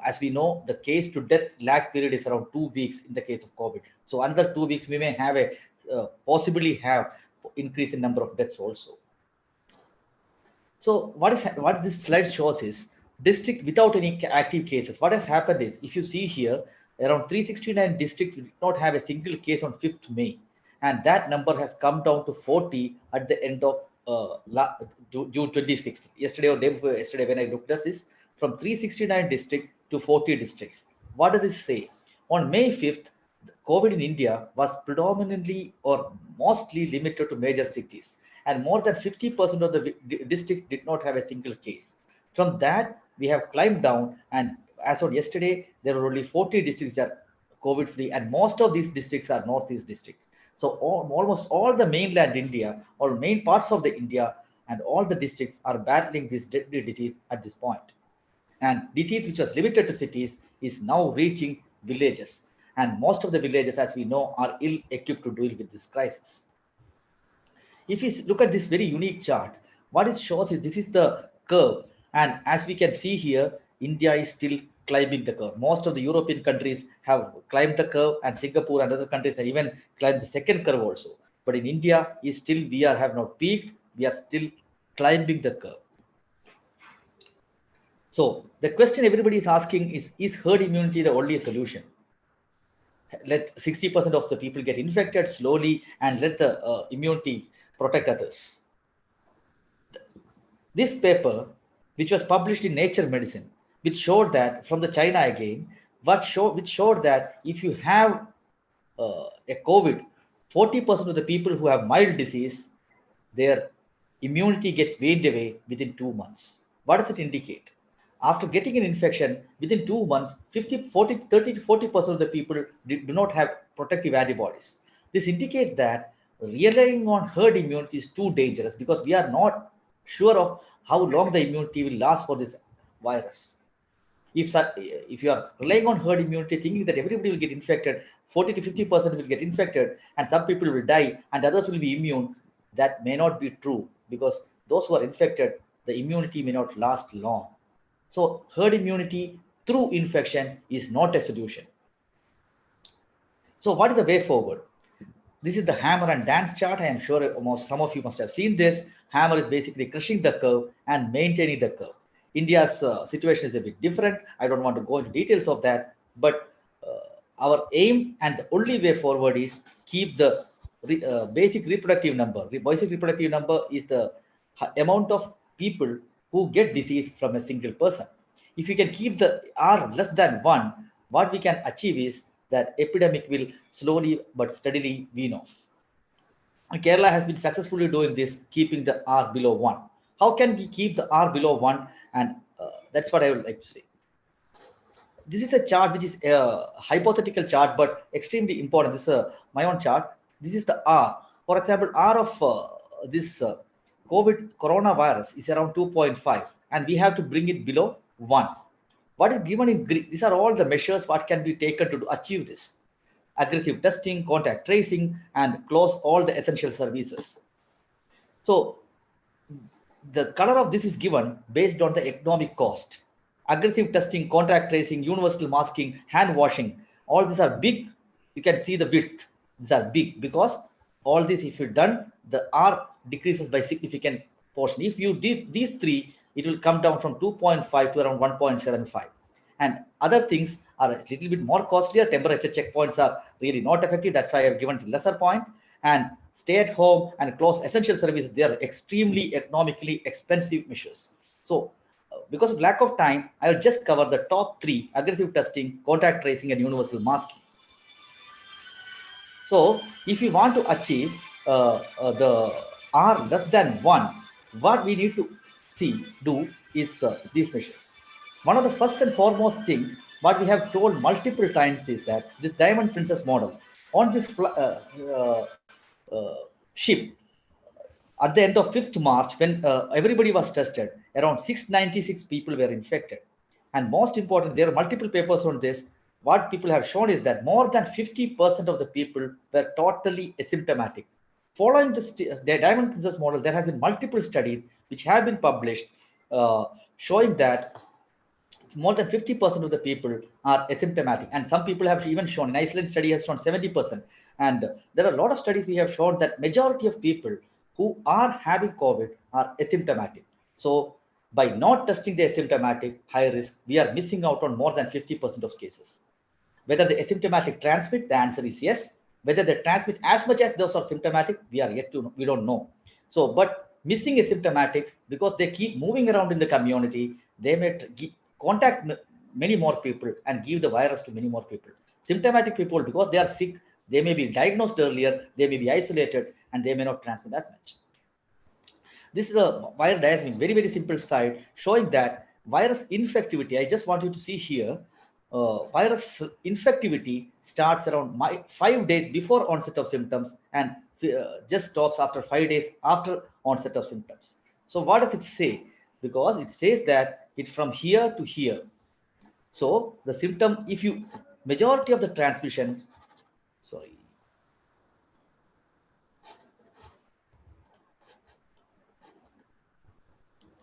as we know, the case to death lag period is around 2 weeks in the case of COVID. So another 2 weeks, we may have possibly have increase in number of deaths also. So what this slide shows is district without any active cases. What has happened is, if you see here, around 369 districts did not have a single case on 5th May. And that number has come down to 40 at the end of June 26th. Yesterday or day before yesterday, when I looked at this, from 369 districts to 40 districts. What does this say? On May 5th, COVID in India was predominantly or mostly limited to major cities. And more than 50% of the district did not have a single case. From that, we have climbed down, and as of yesterday, there were only 40 districts that are COVID-free, and most of these districts are Northeast districts. So almost all the mainland India, all main parts of the India, and all the districts are battling this deadly disease at this point. And disease which was limited to cities is now reaching villages. And most of the villages, as we know, are ill-equipped to deal with this crisis. If you look at this very unique chart, what it shows is this is the curve. And as we can see here, India is still climbing the curve. Most of the European countries have climbed the curve, and Singapore and other countries have even climbed the second curve also. But in India, we have not peaked. We are still climbing the curve. So the question everybody is asking is herd immunity the only solution? Let 60% of the people get infected slowly and let the immunity protect others. This paper, which was published in Nature Medicine, which showed that from the China again, which showed that if you have a COVID, 40% of the people who have mild disease, their immunity gets waned away within 2 months. What does it indicate? After getting an infection, within 2 months, 30 to 40% of the people do not have protective antibodies. This indicates that relying on herd immunity is too dangerous because we are not sure of how long the immunity will last for this virus. If you are relying on herd immunity, thinking that everybody will get infected, 40 to 50% will get infected, and some people will die, and others will be immune, that may not be true because those who are infected, the immunity may not last long. So herd immunity through infection is not a solution. So what is the way forward? This is the hammer and dance chart. I am sure some of you must have seen this. Hammer is basically crushing the curve and maintaining the curve. India's situation is a bit different. I don't want to go into details of that, but our aim and the only way forward is keep the basic reproductive number. The basic reproductive number is the amount of people who get disease from a single person. If you can keep the R less than 1, what we can achieve is that epidemic will slowly but steadily wean off. And Kerala has been successfully doing this, keeping the R below 1. How can we keep the R below 1? And that's what I would like to say. This is a chart which is a hypothetical chart, but extremely important. This is my own chart. This is the R. For example, R of this COVID coronavirus is around 2.5, and we have to bring it below 1. What is given in green? These are all the measures what can be taken to achieve this. Aggressive testing, contact tracing, and close all the essential services. So the color of this is given based on the economic cost. Aggressive testing, contact tracing, universal masking, hand washing, all these are big. You can see the width. These are big because all this, if you're done, the R decreases by significant portion. If you did these three, it will come down from 2.5 to around 1.75. And other things are a little bit more costlier. Temperature checkpoints are really not effective. That's why I have given a lesser point. And stay at home and close essential services, they are extremely economically expensive measures. So because of lack of time, I will just cover the top 3: aggressive testing, contact tracing, and universal masking. So if you want to achieve the R less than 1, what we need to do is these measures. One of the first and foremost things what we have told multiple times is that this Diamond Princess model on this ship at the end of 5th March, when everybody was tested, around 696 people were infected. And most important, there are multiple papers on this. What people have shown is that more than 50% of the people were totally asymptomatic. Following the Diamond Princess model, there have been multiple studies which have been published showing that more than 50% of the people are asymptomatic. And some people have even shown, an Iceland study has shown 70%. And there are a lot of studies we have shown that majority of people who are having COVID are asymptomatic. So by not testing the asymptomatic high risk, we are missing out on more than 50% of cases. Whether the asymptomatic transmit, the answer is yes. Whether they transmit as much as those are symptomatic, we don't know. So, but missing asymptomatics, because they keep moving around in the community, they may contact many more people and give the virus to many more people. Symptomatic people, because they are sick, they may be diagnosed earlier, they may be isolated, and they may not transmit as much. This is a virus diagram, very, very simple slide showing that virus infectivity. I just want you to see here, virus infectivity starts around 5 days before onset of symptoms and just stops after 5 days after onset of symptoms. So what does it say? Because it says that it's from here to here. So the symptom, if you, majority of the transmission, sorry.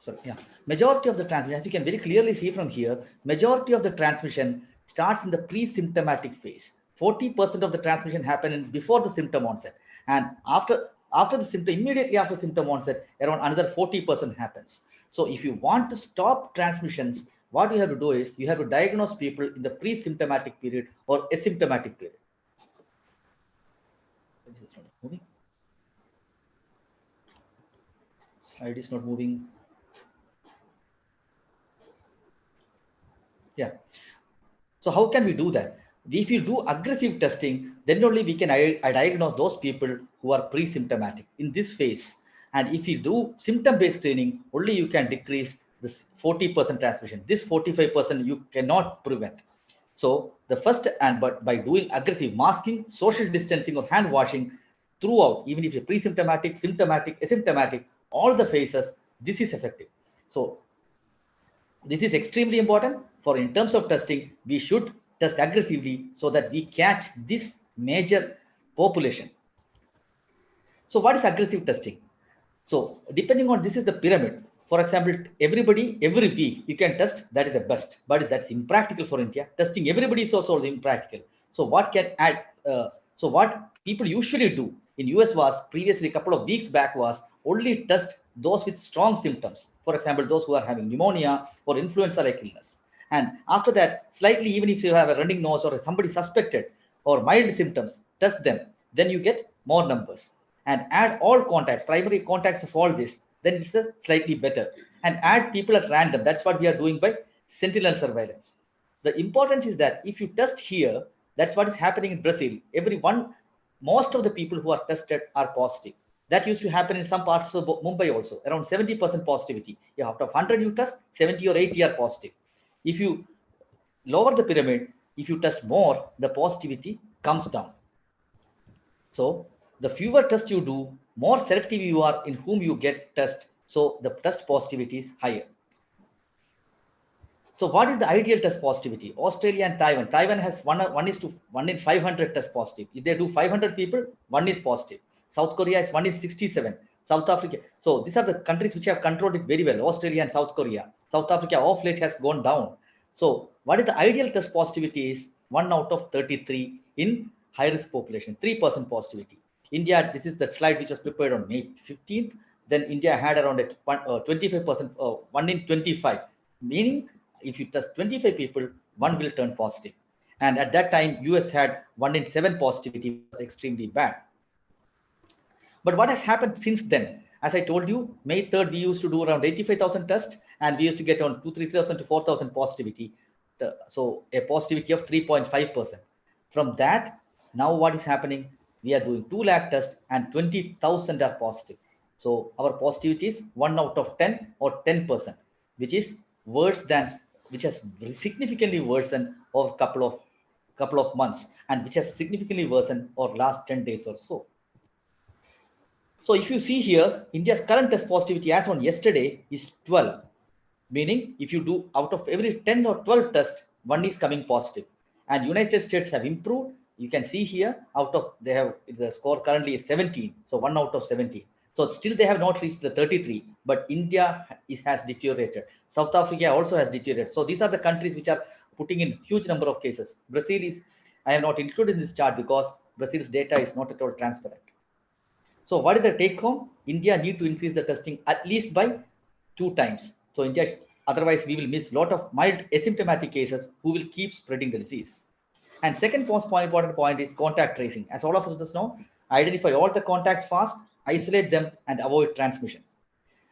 So yeah, majority of the transmission, as you can very clearly see from here, majority of the transmission starts in the pre-symptomatic phase. 40% of the transmission happens before the symptom onset, and after the symptom, immediately after symptom onset, around another 40% happens. So if you want to stop transmissions, what you have to do is you have to diagnose people in the pre-symptomatic period or asymptomatic period. Moving. Slide is not moving. Yeah. So how can we do that? If you do aggressive testing, then only we can diagnose those people who are pre-symptomatic in this phase. And if you do symptom-based screening, only you can decrease this 40% transmission. This 45% you cannot prevent. So the first, but by doing aggressive masking, social distancing, or hand washing throughout, even if you're pre-symptomatic, symptomatic, asymptomatic, all the phases, this is effective. So this is extremely important. For in terms of testing, we should test aggressively so that we catch this major population. So what is aggressive testing? So depending on, this is the pyramid. For example, everybody, every week you can test, that is the best, but that's impractical for India. Testing everybody is also impractical. So what can add, so what people usually do in US was previously, a couple of weeks back, was only test those with strong symptoms. For example, those who are having pneumonia or influenza-like illness. And after that, slightly, even if you have a running nose or somebody suspected or mild symptoms, test them. Then you get more numbers. And add all contacts, primary contacts of all this, then it's slightly better. And add people at random. That's what we are doing by sentinel surveillance. The importance is that if you test here, that's what is happening in Brazil. Most of the people who are tested are positive. That used to happen in some parts of Mumbai also, around 70% positivity. Yeah, out of 100 you test, 70 or 80 are positive. If you lower the pyramid, if you test more, the positivity comes down. So the fewer tests you do, more selective you are in whom you get test. So the test positivity is higher. So what is the ideal test positivity? Australia and Taiwan. Taiwan has 1 in 500 test positive. If they do 500 people, 1 is positive. South Korea is 1 in 67. South Africa. So these are the countries which have controlled it very well. Australia and South Korea. South Africa off late has gone down. So what is the ideal test positivity is 1 out of 33 in high risk population, 3% positivity. India, this is the slide which was prepared on May 15th. Then India had around 25%, 1 in 25, meaning if you test 25 people, 1 will turn positive. And at that time, US had 1 in 7 positivity, was extremely bad. But what has happened since then? As I told you, May 3rd, we used to do around 85,000 tests. and we used to get on 3,000 to 4,000 positivity. So a positivity of 3.5%. From that, now what is happening? We are doing 2 lakh tests and 20,000 are positive. So our positivity is 1 out of 10 or 10%, which is worse than, which has significantly worsened over couple of months, and which has significantly worsened over last 10 days or so. So if you see here, India's current test positivity as on yesterday is 12, meaning if you do out of every 10 or 12 tests, one is coming positive. And United States have improved. You can see here, out of, they have, the score currently is 17, so 1 out of 17. So still they have not reached the 33, but India has deteriorated. South Africa also has deteriorated. So these are the countries which are putting in huge number of cases. Brazil is, I have not included in this chart because Brazil's data is not at all transparent. So what is the take home? India need to increase the testing at least by 2 times. So India, otherwise we will miss a lot of mild asymptomatic cases who will keep spreading the disease. And second important point is contact tracing. As all of us know, identify all the contacts fast, isolate them, and avoid transmission.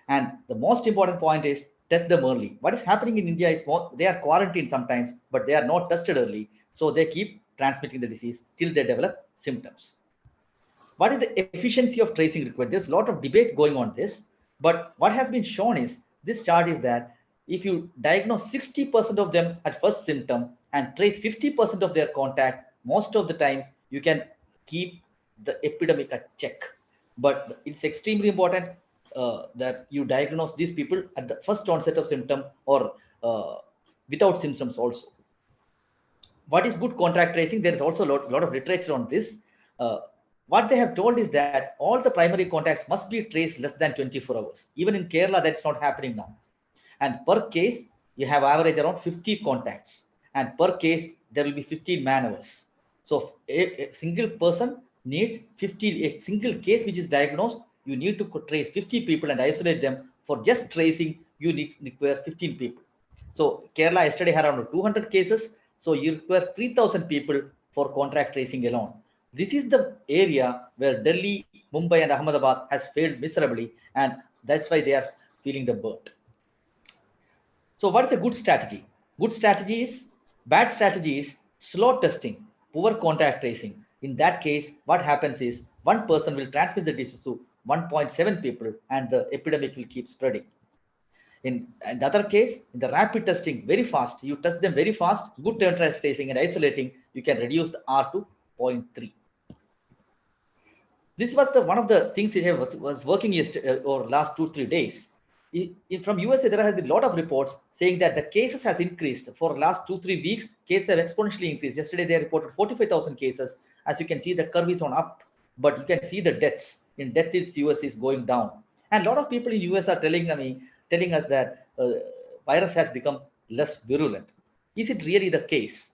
And the most important point is test them early. What is happening in India is they are quarantined sometimes, but they are not tested early. So they keep transmitting the disease till they develop symptoms. What is the efficiency of tracing required? There's a lot of debate going on this, but what has been shown is, this chart is that if you diagnose 60% of them at first symptom and trace 50% of their contact, most of the time you can keep the epidemic at check. But it's extremely important that you diagnose these people at the first onset of symptom or without symptoms also. What is good contact tracing? There is also a lot of literature on this. What they have told is that all the primary contacts must be traced less than 24 hours. Even in Kerala, that's not happening now. And per case, you have average around 50 contacts. And per case, there will be 15 man-hours. So a single person needs 50, a single case which is diagnosed, you need to trace 50 people and isolate them. For just tracing, you require 15 people. So Kerala yesterday had around 200 cases. So you require 3,000 people for contact tracing alone. This is the area where Delhi, Mumbai, and Ahmedabad has failed miserably, and that's why they are feeling the burnt. So what is a good strategy? Good strategy is, bad strategy is slow testing, poor contact tracing. In that case, what happens is one person will transmit the disease to 1.7 people, and the epidemic will keep spreading. In the other case, in the rapid testing, very fast, you test them very fast, good contact tracing and isolating, you can reduce the R to 0.3. This was one of the things that was working yesterday or last 2-3 days. From USA, there has been a lot of reports saying that the cases has increased for last 2-3 weeks. Cases have exponentially increased. Yesterday, they reported 45,000 cases. As you can see, the curve is on up, but you can see the deaths. In deaths, US is going down. And a lot of people in US are telling us that virus has become less virulent. Is it really the case?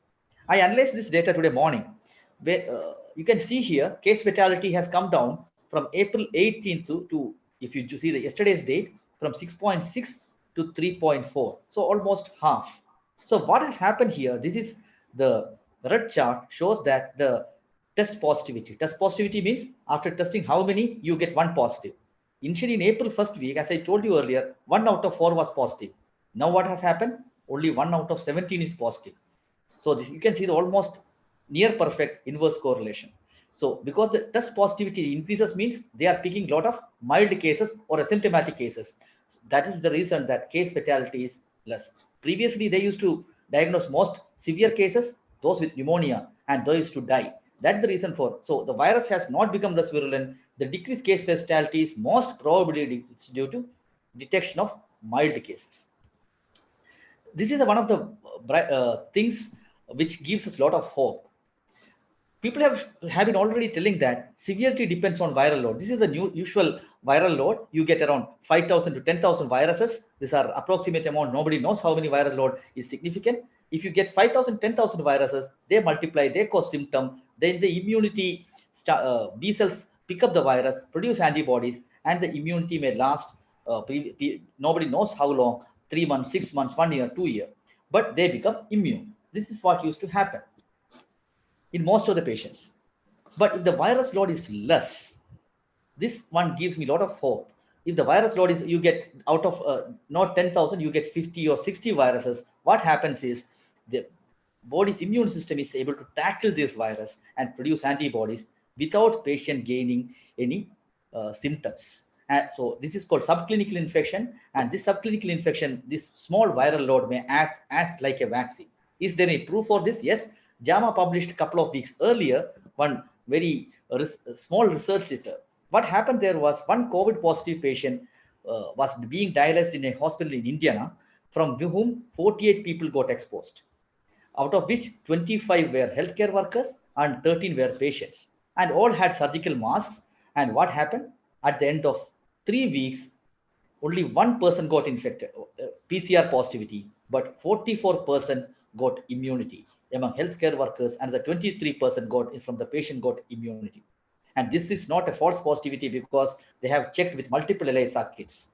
I analyzed this data today morning. Where, you can see here, case fatality has come down from April 18th to if you see the yesterday's date, from 6.6 to 3.4. So almost half. So what has happened here? This is the red chart, shows that the test positivity. Test positivity means after testing how many, you get 1 positive. Initially in April first week, as I told you earlier, 1 out of 4 was positive. Now what has happened? Only 1 out of 17 is positive. So this, you can see the almost near perfect inverse correlation. So because the test positivity increases means they are picking a lot of mild cases or asymptomatic cases. So that is the reason that case fatality is less. Previously, they used to diagnose most severe cases, those with pneumonia, and those used to die. That's the reason for. So the virus has not become less virulent. The decreased case fatality is most probably due to detection of mild cases. This is one of the things which gives us a lot of hope. People have been already telling that severity depends on viral load. This is the usual viral load. You get around 5,000 to 10,000 viruses. These are approximate amount. Nobody knows how many viral load is significant. If you get 5,000, 10,000 viruses, they multiply, they cause symptom. Then the immunity, B cells pick up the virus, produce antibodies, and the immunity may last. Nobody knows how long, 3 months, 6 months, 1 year, 2 years. But they become immune. This is what used to happen in most of the patients. But if the virus load is less, this one gives me a lot of hope. If the virus load is, you get out of not 10,000, you get 50 or 60 viruses. What happens is the body's immune system is able to tackle this virus and produce antibodies without patient gaining any symptoms. And so this is called subclinical infection. And this subclinical infection, this small viral load may act as like a vaccine. Is there any proof for this? Yes. JAMA published a couple of weeks earlier one very small research letter. What happened there was one COVID positive patient was being dialyzed in a hospital in Indiana, from whom 48 people got exposed, out of which 25 were healthcare workers and 13 were patients, and all had surgical masks. And what happened? At the end of 3 weeks, only one person got infected, PCR positivity, but 44% got immunity among healthcare workers, and the 23% got from the patient got immunity. And this is not a false positivity because they have checked with multiple ELISA kits.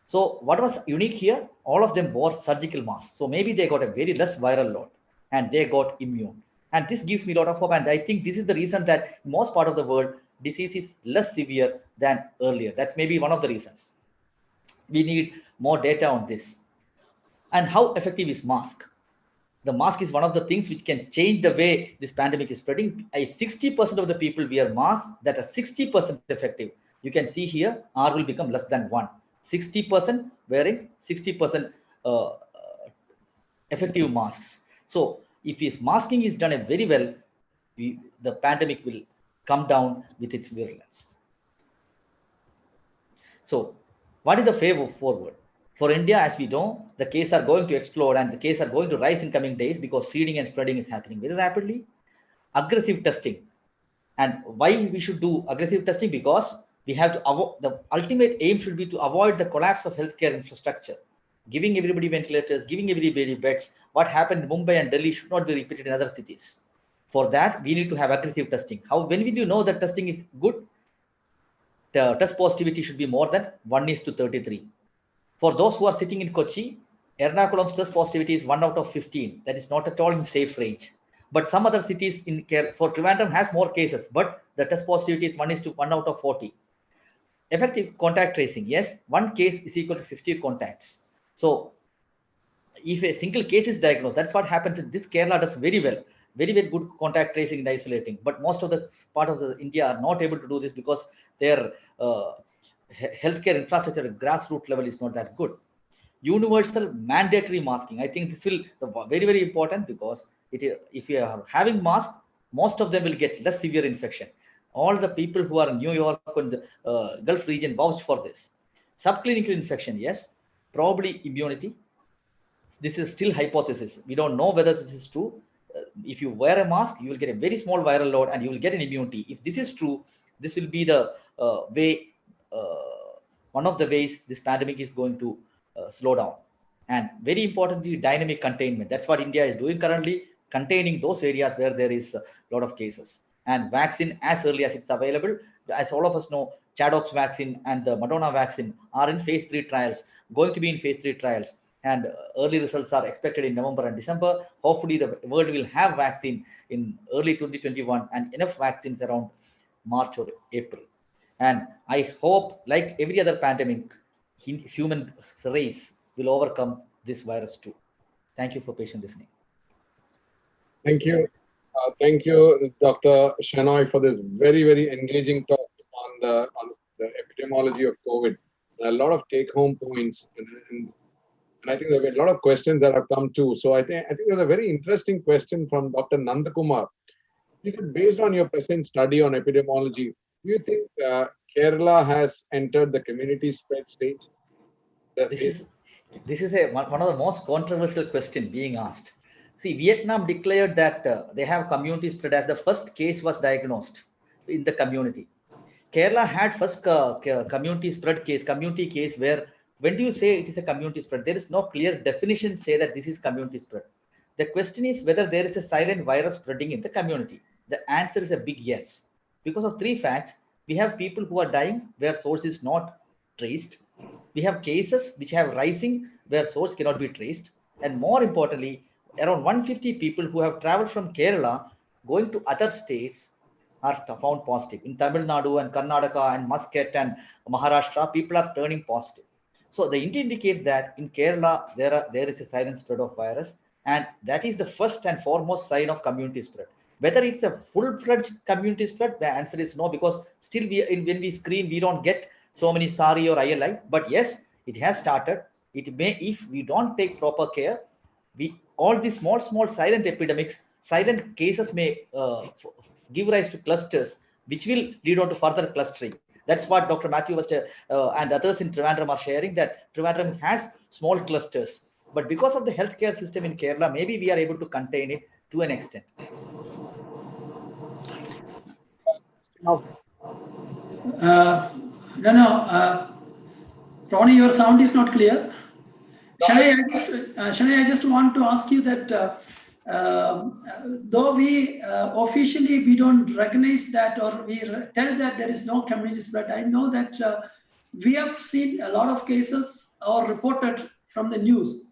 So what was unique here? All of them wore surgical masks. So maybe they got a very less viral load and they got immune. And this gives me a lot of hope. And I think this is the reason that in most part of the world, disease is less severe than earlier. That's maybe one of the reasons. We need more data on this. And how effective is mask? The mask is one of the things which can change the way this pandemic is spreading. If 60% of the people wear masks that are 60% effective, you can see here R will become less than 1. 60% wearing 60% effective masks. So if his masking is done very well, the pandemic will come down with its virulence. So what is the way forward? For India, as we know, the cases are going to explode and the cases are going to rise in coming days because seeding and spreading is happening very rapidly. Aggressive testing. And why we should do aggressive testing? Because we have to avoid, the ultimate aim should be to avoid the collapse of healthcare infrastructure. Giving everybody ventilators, giving everybody beds. What happened in Mumbai and Delhi should not be repeated in other cities. For that, we need to have aggressive testing. How? When will you know that testing is good? The test positivity should be more than 1:33. For those who are sitting in Kochi, Ernakulam's test positivity is 1 out of 15. That is not at all in safe range. But some other cities in for Trivandrum has more cases, but the test positivity is 1:1 out of 40. Effective contact tracing. Yes, one case is equal to 50 contacts. So if a single case is diagnosed, that's what happens. This Kerala does very well, very good contact tracing and isolating. But most of the part of the India are not able to do this because their healthcare infrastructure at grassroots level is not that good. Universal mandatory masking. I think this will be very important because if you are having mask, most of them will get less severe infection. All the people who are in New York and the Gulf region vouch for this. Subclinical infection, yes, probably immunity. This is still hypothesis. We don't know whether this is true. If you wear a mask, you will get a very small viral load and you will get an immunity. If this is true, this will be the way, one of the ways this pandemic is going to slow down. And very importantly, dynamic containment. That's what India is doing currently, containing those areas where there is a lot of cases. And vaccine as early as it's available. As all of us know, Chadok's vaccine and the Moderna vaccine are in phase 3 trials, going to be in phase 3 trials. And early results are expected in November and December. Hopefully, the world will have vaccine in early 2021 and enough vaccines around March or April. And I hope, like every other pandemic, human race will overcome this virus too. Thank you for patient listening. Thank you. Thank you, Dr. Shenoy, for this very engaging talk on the epidemiology of COVID. A lot of take-home points, and I think there were a lot of questions that have come too. So I think there's a very interesting question from Dr. Nandakumar. He said, based on your present study on epidemiology, do you think Kerala has entered the community spread stage? This is one of the most controversial questions being asked. See, Vietnam declared that they have community spread as the first case was diagnosed in the community. Kerala had first community spread case, where when do you say it is a community spread? There is no clear definition say that this is community spread. The question is whether there is a silent virus spreading in the community. The answer is a big yes. Because of 3 facts, we have people who are dying where source is not traced. We have cases which have rising where source cannot be traced. And more importantly, around 150 people who have traveled from Kerala going to other states are found positive. In Tamil Nadu and Karnataka and Muscat and Maharashtra, people are turning positive. So the India indicates that in Kerala, there is a silent spread of virus, and that is the first and foremost sign of community spread. Whether it's a full-fledged community spread, the answer is no, because still when we screen, we don't get so many SARI or ILI. But yes, it has started. It may, if we don't take proper care, all these small silent epidemics, silent cases may give rise to clusters, which will lead on to further clustering. That's what Dr. Matthew was and others in Trivandrum are sharing, that Trivandrum has small clusters. But because of the healthcare system in Kerala, maybe we are able to contain it to an extent. Ronnie, your sound is not clear. Shanai, I just want to ask you that though we officially we don't recognize that, or we tell that there is no community spread, I know that we have seen a lot of cases or reported from the news.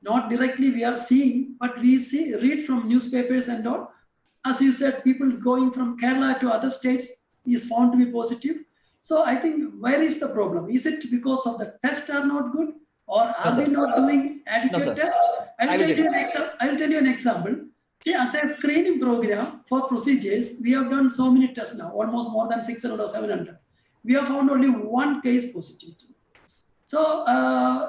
Not directly we are seeing, but we read from newspapers and all. As you said, people going from Kerala to other states is found to be positive. So I think, where is the problem? Is it because of the tests are not good, or are we not doing adequate tests? I will tell you an example. See, as a screening program for procedures, we have done so many tests now, almost more than 600 or 700. We have found only one case positivity. So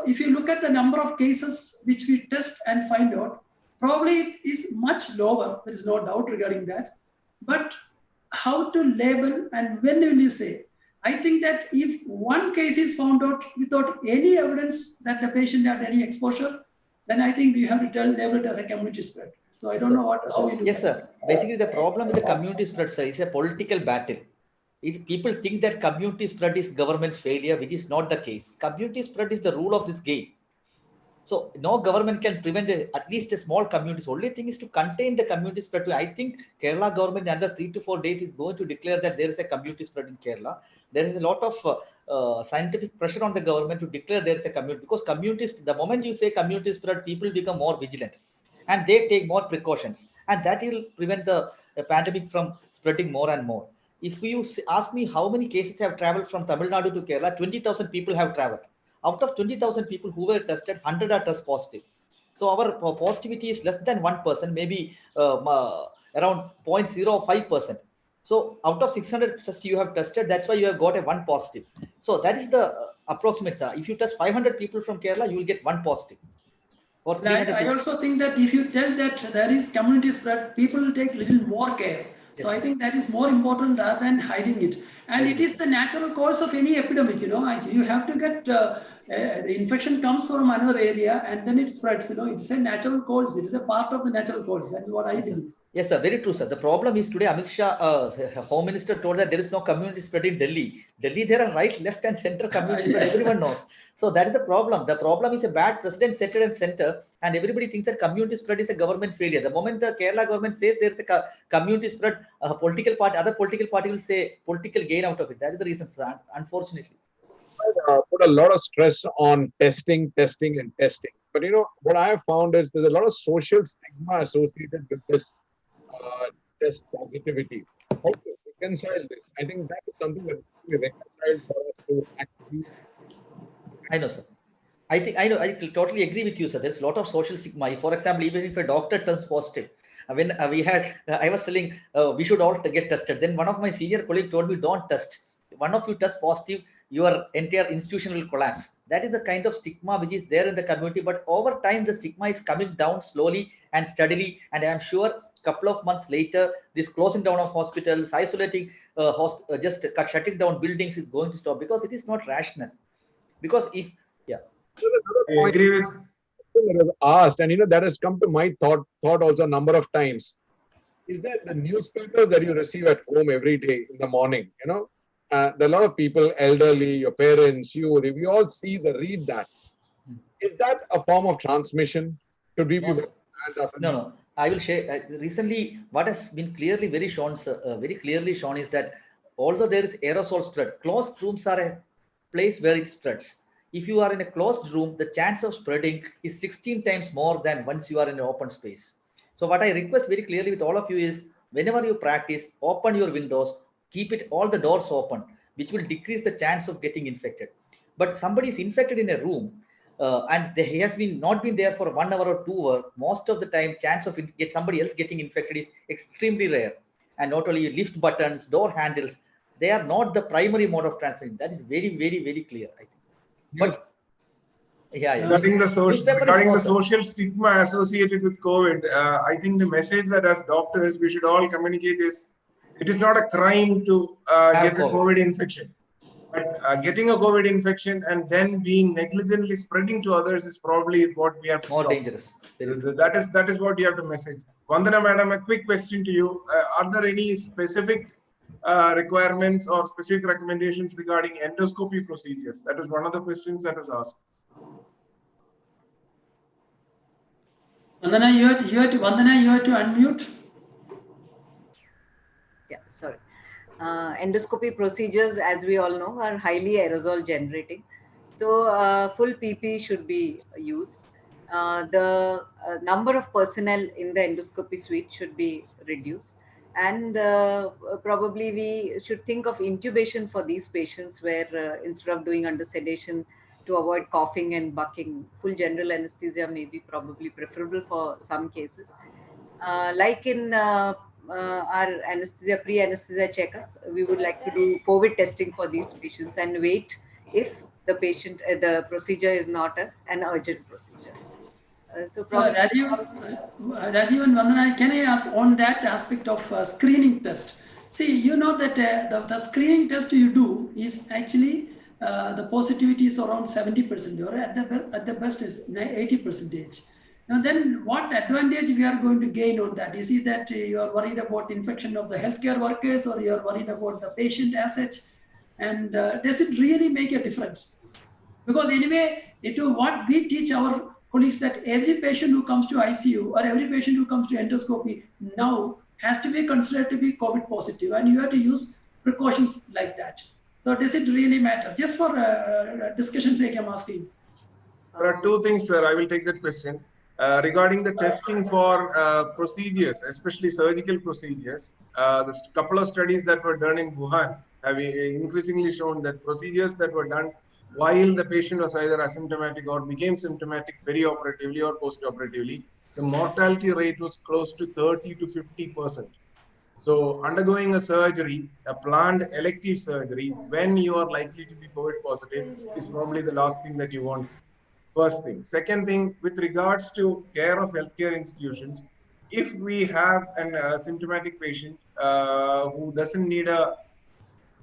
if you look at the number of cases which we test and find out, probably it is much lower. There is no doubt regarding that. But how to label and when will you say? I think that if one case is found out without any evidence that the patient had any exposure, then I think we have to label it as a community spread. So I don't know how we do. Yes, sir. Basically, the problem with the community spread, sir, is a political battle. If people think that community spread is government's failure, which is not the case. Community spread is the rule of this game. So no government can prevent at least a small community. Only thing is to contain the community spread. I think Kerala government under 3 to 4 days is going to declare that there is a community spread in Kerala. There is a lot of scientific pressure on the government to declare there is a community, because communities, the moment you say community spread, people become more vigilant and they take more precautions, and that will prevent the pandemic from spreading more and more. If you ask me how many cases have traveled from Tamil Nadu to Kerala, 20,000 people have traveled. Out of 20,000 people who were tested, 100 are test positive. So our positivity is less than 1%, maybe around 0.05%. So out of 600 tests you have tested, that's why you have got a 1 positive. So that is the approximate. If you test 500 people from Kerala, you will get 1 positive. Or I also think that if you tell that there is community spread, people will take little more care. So I think that is more important rather than hiding it. And it is a natural course of any epidemic. You have to get the infection comes from another area and then it spreads. It's a natural course. It is a part of the natural course. That is what I believe. Yes, sir. Very true, sir. The problem is today, Amit Shah, Home Minister, told that there is no community spread in Delhi. Delhi, there are right, left, and center community spread. Everyone knows. So that is the problem. The problem is a bad president set and center, and everybody thinks that community spread is a government failure. The moment the Kerala government says there is a community spread, political party, other political party will say political gain out of it. That is the reason, sir, unfortunately. Put a lot of stress on testing. But what I have found is there's a lot of social stigma associated with this test positivity. How to reconcile this? I think that is something that we reconcile for us to actually. I know, sir. I know. I totally agree with you, sir. There's a lot of social stigma. For example, even if a doctor turns positive, when I was telling we should all get tested. Then one of my senior colleagues told me, don't test. One of you test positive, your entire institution will collapse. That is the kind of stigma which is there in the community. But over time, the stigma is coming down slowly and steadily. And I am sure a couple of months later, this closing down of hospitals, isolating, just shutting down buildings is going to stop, because it is not rational. Because if, I agree with. That was asked, and that has come to my thought also a number of times. Is that the newspapers that you receive at home every day in the morning? There are a lot of people, elderly, your parents, we all read that. Is that a form of transmission? Should we be? No. I will share. Recently, what has been very clearly shown is that although there is aerosol spread, closed rooms are a place where it spreads. If you are in a closed room, the chance of spreading is 16 times more than once you are in an open space. So what I request very clearly with all of you is, whenever you practice, open your windows, keep it all the doors open, which will decrease the chance of getting infected. But somebody is infected in a room, and he has been not been there for 1 hour or 2 hours, most of the time chance of get somebody else getting infected is extremely rare. And not only lift buttons, door handles, they are not the primary mode of transmission. That is very, very, very clear, I think. But regarding the social stigma associated with COVID, I think the message that as doctors we should all communicate is, it is not a crime to get a COVID infection. But getting a COVID infection and then being negligently spreading to others is probably what we have to stop. More dangerous. That is what you have to message. Vandana madam, a quick question to you. Are there any specific requirements or specific recommendations regarding endoscopy procedures? That is one of the questions that was asked. Vandana, you have to unmute. Yeah, sorry. Endoscopy procedures, as we all know, are highly aerosol generating. So full PPE should be used. The number of personnel in the endoscopy suite should be reduced. And probably we should think of intubation for these patients, where instead of doing under sedation, to avoid coughing and bucking, full general anesthesia may be probably preferable for some cases. Like in our anesthesia, pre-anesthesia checkup, we would like to do COVID testing for these patients and wait if the patient, the procedure is not an urgent procedure. So Rajiv and Vandana, can I ask on that aspect of screening test? See, you know that the screening test you do is actually the positivity is around 70%, or at the best is 80%. Now then, what advantage we are going to gain on that? Is it that you are worried about infection of the healthcare workers, or you are worried about the patient as such? And does it really make a difference? Because anyway, what we teach our colleagues, that every patient who comes to ICU or every patient who comes to endoscopy now has to be considered to be COVID positive, and you have to use precautions like that. So does it really matter? Just for discussion's sake, I'm asking. There are two things, sir. I will take that question. Regarding the testing for procedures, especially surgical procedures, the couple of studies that were done in Wuhan have increasingly shown that procedures that were done while the patient was either asymptomatic or became symptomatic perioperatively or postoperatively, the mortality rate was close to 30 to 50%. So undergoing a surgery, a planned elective surgery, when you are likely to be COVID positive, is probably the last thing that you want. First thing. Second thing, with regards to care of healthcare institutions, if we have an symptomatic patient who doesn't need a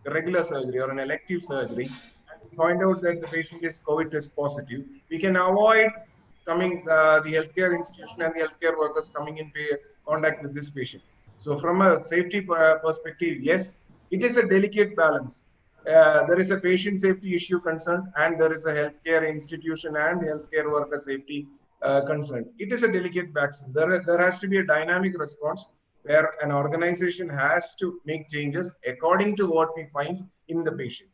regular surgery or an elective surgery, and we find out that the patient is COVID test positive, we can avoid the healthcare institution and the healthcare workers coming into contact with this patient. So from a safety perspective, yes, it is a delicate balance. There is a patient safety issue concerned, and there is a healthcare institution and healthcare worker safety concern. It is a delicate balance. There has to be a dynamic response where an organization has to make changes according to what we find in the patient.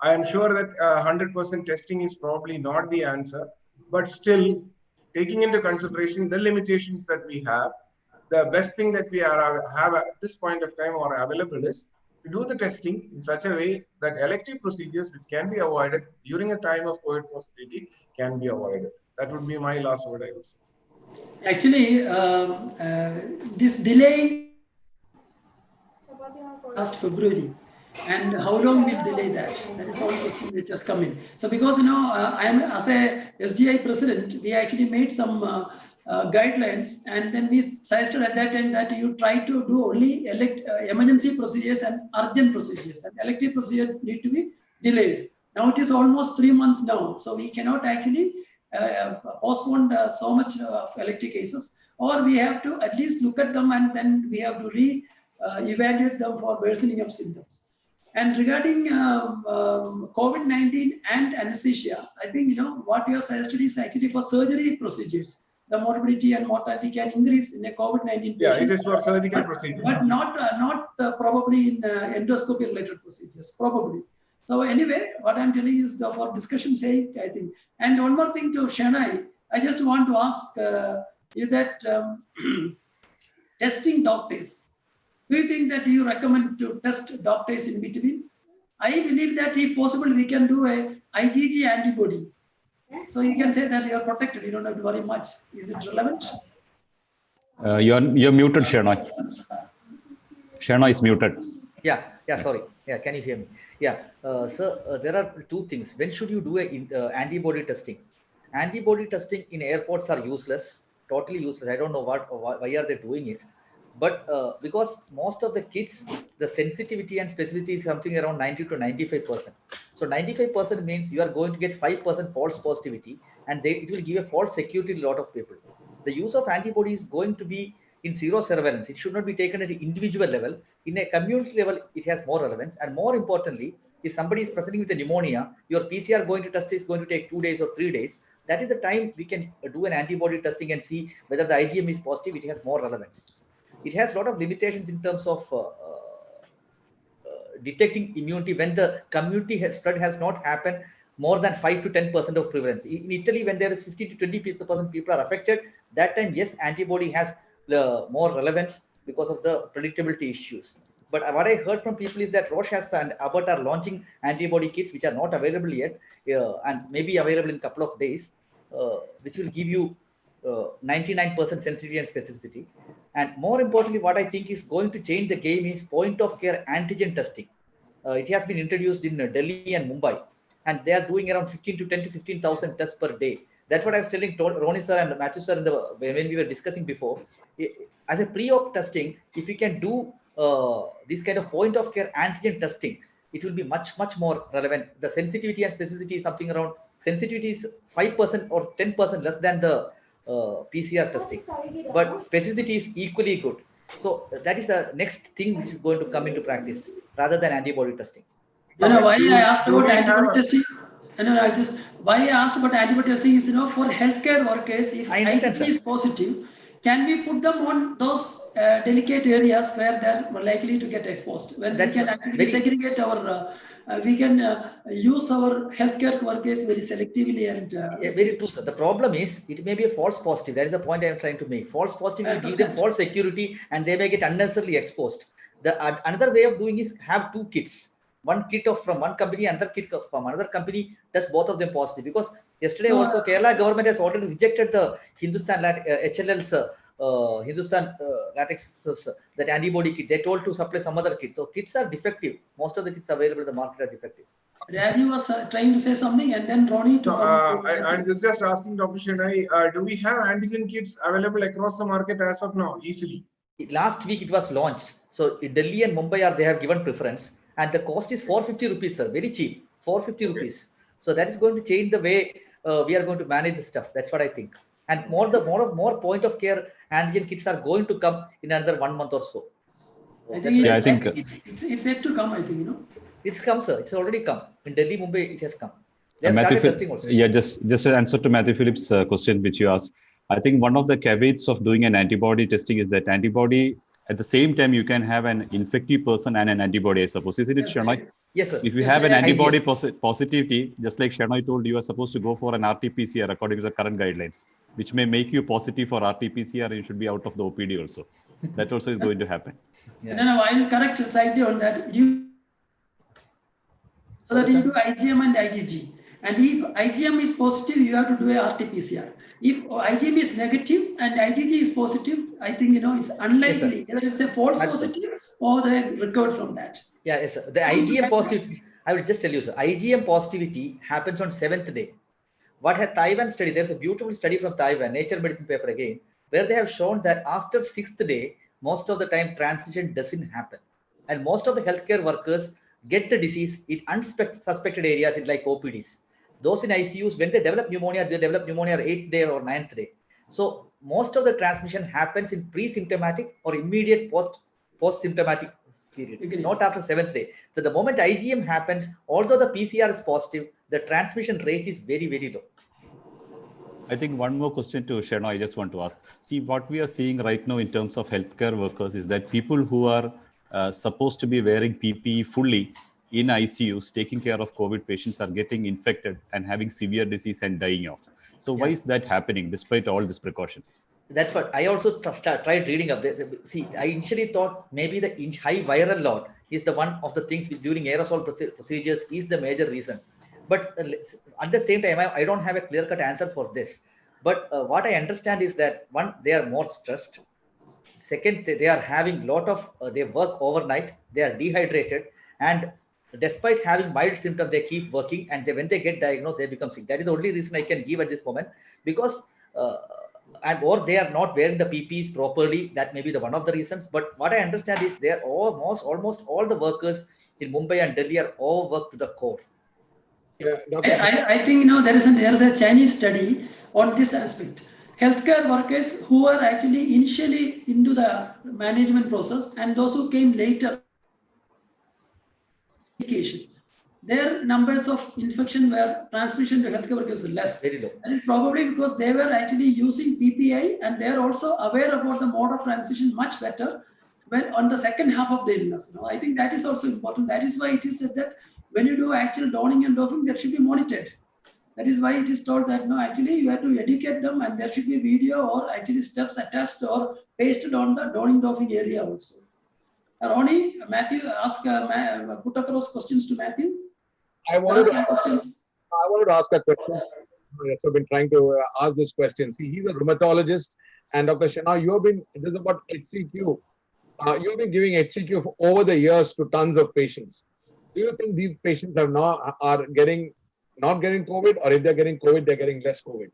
I am sure that 100% testing is probably not the answer, but still taking into consideration the limitations that we have, the best thing that we have at this point of time or available is to do the testing in such a way that elective procedures which can be avoided during a time of COVID positivity can be avoided. That would be my last word, I would say. Actually, this delay last February, and how long will delay that? That is one question which has come in. So because I am as a SGI president, we actually made some guidelines, and then we suggested at that time that you try to do only emergency procedures and urgent procedures, and elective procedures need to be delayed. Now it is almost 3 months now, so we cannot actually postpone so much of elective cases, or we have to at least look at them and then we have to evaluate them for worsening of symptoms. And regarding COVID-19 and anesthesia, I think what you have suggested is actually for surgery procedures. The morbidity and mortality can increase in a COVID-19 patient. Yeah, it is for surgical procedures. But not probably in endoscopy related procedures, probably. So anyway, what I'm telling is for discussion's sake, I think. And one more thing to Shanai, I just want to ask you that testing doctors, Do you think that you recommend to test doctors in between? I believe that if possible, we can do a IgG antibody. So you can say that you are protected. You don't have to worry much. Is it relevant? You're muted, Shenoy. Shenoy is muted. Yeah, sorry. Yeah, can you hear me? Yeah, so there are two things. When should you do antibody testing? Antibody testing in airports are useless, totally useless. I don't know why are they doing it, but because most of the kids, the sensitivity and specificity is something around 90 to 95%. So 95% means you are going to get 5% false positivity, and it will give a false security to a lot of people. The use of antibody is going to be in zero surveillance. It should not be taken at an individual level. In a community level, it has more relevance. And more importantly, if somebody is presenting with a pneumonia, your PCR going to test is going to take 2 days or 3 days. That is the time we can do an antibody testing and see whether the IgM is positive. It has more relevance. It has a lot of limitations in terms of detecting immunity when the community spread has not happened more than 5 to 10% of prevalence. In Italy, when there is 50 to 20% people are affected, that time, yes, antibody has more relevance because of the predictability issues. But what I heard from people is that Roche has and Abbott are launching antibody kits which are not available yet, and maybe available in a couple of days, which will give you 99% sensitivity and specificity. And more importantly, what I think is going to change the game is point of care antigen testing. It has been introduced in Delhi and Mumbai, and they are doing around 15 to 10 to 15,000 tests per day. That's what I was telling Ronnie sir and Matthew sir when we were discussing before. As a pre-op testing, if you can do this kind of point of care antigen testing, it will be much more relevant. The sensitivity and specificity is something around, sensitivity is 5% or 10% less than the PCR testing, but specificity is equally good. So that is the next thing which is going to come into practice rather than antibody testing. You know why I asked about antibody testing? Why I asked about antibody testing is, for healthcare workers, if IgG is positive, can we put them on those delicate areas where they're likely to get exposed? When we can actually segregate our, we can use our healthcare workers very selectively and. Very true, sir. The problem is it may be a false positive. That is the point I am trying to make. False positive will give them false security, and they may get unnecessarily exposed. Another way of doing is have two kits. One kit from one company, another kit from another company, does both of them positive. Because yesterday also Kerala government has already rejected the Hindustan HLL's Hindustan latex, that antibody kit. They told to supply some other kits. So kits are defective. Most of the kits available in the market are defective. Raji was trying to say something, and then Ronnie. I was just asking Dr. Shenoy, do we have antigen kits available across the market as of now, easily? Last week it was launched. So Delhi and Mumbai they have given preference, and the cost is 450 rupees, sir. Very cheap, 450 rupees. So that is going to change the way we are going to manage the stuff. That's what I think. And more point of care antigen kits are going to come in another 1 month or so. I think it's yet to come. I think it's come, sir. It's already come in Delhi, Mumbai. It has come. They have started testing also. Yeah, just an answer to Matthew Phillips' question which you asked. I think one of the caveats of doing an antibody testing is that antibody, at the same time, you can have an infective person and an antibody, I suppose. Isn't it, Shenoy? Yes, sir. So if you have an antibody positivity, just like Shenoy told, you are supposed to go for an RT-PCR according to the current guidelines, which may make you positive for RT-PCR, and you should be out of the OPD also. That also is going to happen. Yeah. No, I will correct slightly on that. So that you do IgM and IgG. And if IgM is positive, you have to do a RT-PCR. If IgM is negative and IgG is positive, I think it's unlikely. Either it's a false positive or they recovered from that. Yeah, yes, sir. The IgM positivity, I will just tell you, sir. IgM positivity happens on 7th day. What has Taiwan study? There's a beautiful study from Taiwan, Nature Medicine paper again, where they have shown that after 6th day, most of the time transmission doesn't happen, and most of the healthcare workers get the disease in unsuspected areas in like OPDs. Those in ICUs, when they develop pneumonia on 8th day or 9th day. So most of the transmission happens in pre-symptomatic or immediate post-symptomatic period, not after 7th day. So the moment IgM happens, although the PCR is positive, the transmission rate is very, very low. I think one more question to Shenoy, I just want to ask. See, what we are seeing right now in terms of healthcare workers is that people who are supposed to be wearing PPE fully in ICUs, taking care of COVID patients, are getting infected and having severe disease and dying off. So why is that happening despite all these precautions? That's what I also tried reading up. See, I initially thought maybe the high viral load is the one of the things during aerosol procedures is the major reason. But at the same time, I don't have a clear-cut answer for this. But what I understand is that one, they are more stressed. Second, they are having a lot of, they work overnight, they are dehydrated, and despite having mild symptoms, they keep working, and when they get diagnosed, they become sick. That is the only reason I can give at this moment, because or they are not wearing the PPEs properly. That may be the one of the reasons. But what I understand is they are almost all the workers in Mumbai and Delhi are overworked to the core. Yeah, I think there is a Chinese study on this aspect. Healthcare workers who are actually initially into the management process and those who came later, their numbers of infection were transmission to healthcare workers less. Very low. That is probably because they were actually using PPI and they are also aware about the mode of transmission much better when on the second half of the illness. I think that is also important. That is why it is said that when you do actual donning and doffing, that should be monitored. That is why it is told that actually you have to educate them and there should be video or actually steps attached or pasted on the donning doffing area also. Ronnie, Matthew, put across questions to Matthew. I wanted to ask a question. I've been trying to ask this question. See, he's a rheumatologist, and Dr. Shana, this is about HCQ. You've been giving HCQ for over the years to tons of patients. Do you think these patients are not getting COVID, or if they're getting COVID, they're getting less COVID?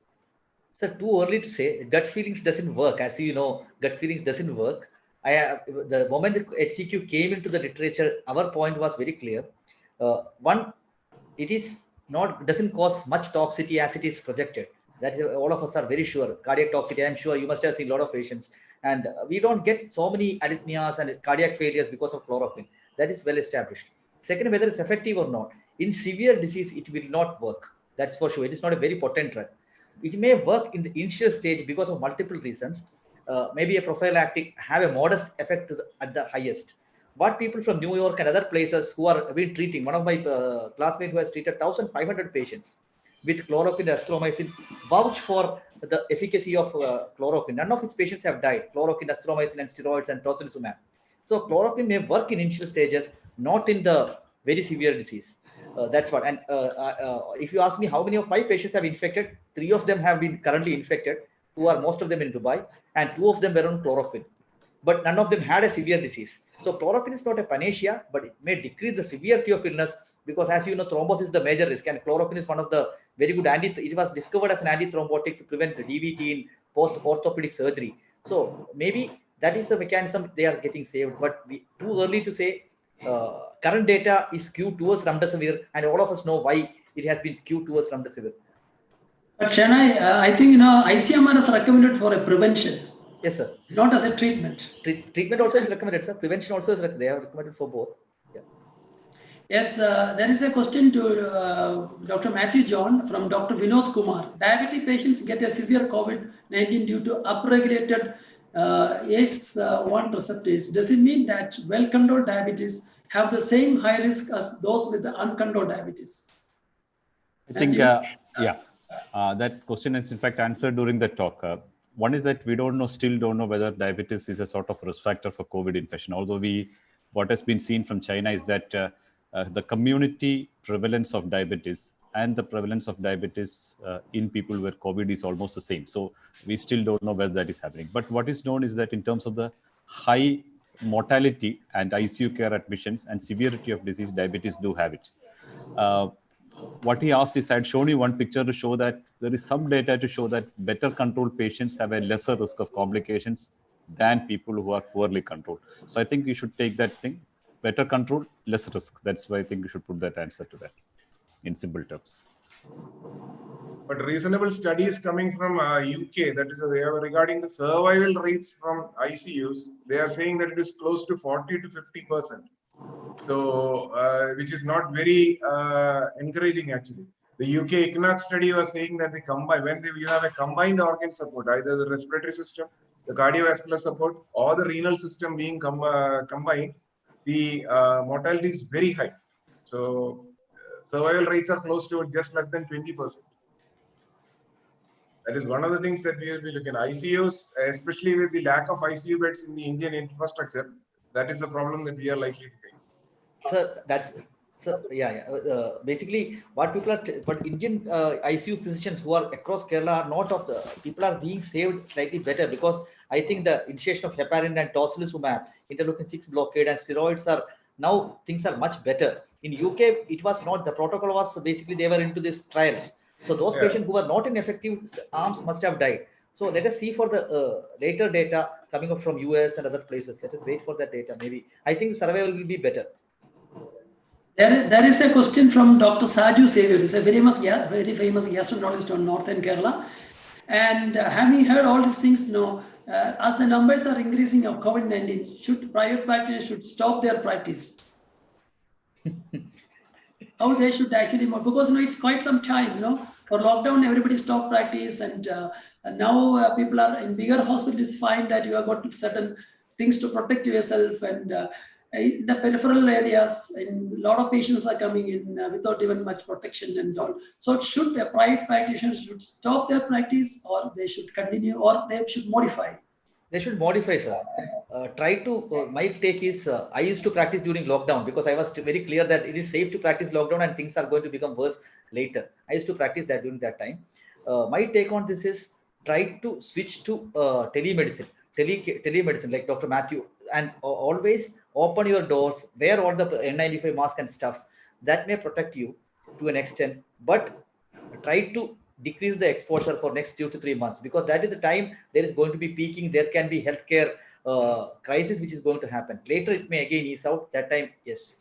So too early to say. Gut feelings doesn't work. As you know, gut feelings doesn't work. The moment HCQ came into the literature, our point was very clear. One, it is doesn't cause much toxicity as it is projected. That is, all of us are very sure. Cardiac toxicity, I'm sure you must have seen a lot of patients, and we don't get so many arrhythmias and cardiac failures because of chloroquine. That is well established. Second, whether it's effective or not. In severe disease, it will not work. That's for sure. It is not a very potent drug. It may work in the initial stage because of multiple reasons. Maybe a prophylactic, have a modest effect at the highest. What people from New York and other places who are been treating, one of my classmates who has treated 1,500 patients with chloroquine and azithromycin, vouch for the efficacy of chloroquine. None of his patients have died. Chloroquine, azithromycin, and steroids and tocilizumab. So chloroquine may work in initial stages, not in the very severe disease. That's what. And if you ask me how many of my patients have infected, 3 of them have been currently infected, who are most of them in Dubai, and 2 of them were on chloroquine. But none of them had a severe disease. So chloroquine is not a panacea, but it may decrease the severity of illness, because as you know, thrombosis is the major risk, and chloroquine is one of the very good it was discovered as an antithrombotic to prevent the DVT in post-orthopedic surgery. So maybe that is the mechanism they are getting saved, but too early to say. Current data is skewed towards remdesivir, and all of us know why it has been skewed towards remdesivir. But Chennai, I think ICMR is recommended for a prevention. Yes, sir. It's not as a treatment. Treatment also is recommended, sir. Prevention also is they are recommended for both. Yeah. Yes, there is a question to Dr. Matthew John from Dr. Vinod Kumar. Diabetic patients get a severe COVID-19 due to upregulated ACE1 receptors. Does it mean that well-controlled diabetes have the same high risk as those with the uncontrolled diabetes? I think, that question is in fact answered during the talk. One is that we still don't know whether diabetes is a sort of risk factor for COVID infection. Although what has been seen from China is that the community prevalence of diabetes and the prevalence of diabetes in people where COVID is almost the same. So we still don't know whether that is happening. But what is known is that in terms of the high mortality and ICU care admissions and severity of disease, diabetes do have it. What he asked is, I had shown you one picture to show that there is some data to show that better controlled patients have a lesser risk of complications than people who are poorly controlled. So I think you should take that thing, better control, less risk. That's why I think you should put that answer to that in simple terms. But reasonable studies coming from UK, that is regarding the survival rates from ICUs, they are saying that it is close to 40 to 50%. So, which is not very encouraging actually. The UK ICNAC study was saying that you have a combined organ support, either the respiratory system, the cardiovascular support, or the renal system being combined, the mortality is very high. So survival rates are close to just less than 20%. That is one of the things that we will be looking at. ICUs, especially with the lack of ICU beds in the Indian infrastructure, that is a problem that we are likely to face. So that's basically what people are, but Indian ICU physicians who are across Kerala are not of the people are being saved slightly better, because I think the initiation of heparin and tocilizumab, interleukin 6 blockade and steroids are now things are much better. In UK, it was not, the protocol was basically they were into these trials. So those patients who were not in effective arms must have died. So let us see for the later data coming up from US and other places. Let us wait for that data. Maybe I think survival will be better. There is a question from Dr. Saju Savior. He's a very famous gastroenterologist on Northern Kerala. And having heard all these things, as the numbers are increasing of COVID-19, should private practitioners should stop their practice? How they should actually, because it's quite some time, for lockdown, everybody stopped practice, and now people are in bigger hospitals find that you have got certain things to protect yourself, and in the peripheral areas, a lot of patients are coming in without even much protection and all. So should a private practitioner should stop their practice, or they should continue, or they should modify? They should modify, sir. Try to, my take is, I used to practice during lockdown because I was very clear that it is safe to practice lockdown and things are going to become worse later. I used to practice that during that time. My take on this is try to switch to telemedicine, like Dr. Matthew, and always open your doors, wear all the N95 mask and stuff. That may protect you to an extent, but try to decrease the exposure for next 2 to 3 months, because that is the time there is going to be peaking. There can be healthcare crisis which is going to happen. Later it may again ease out. That time, yes.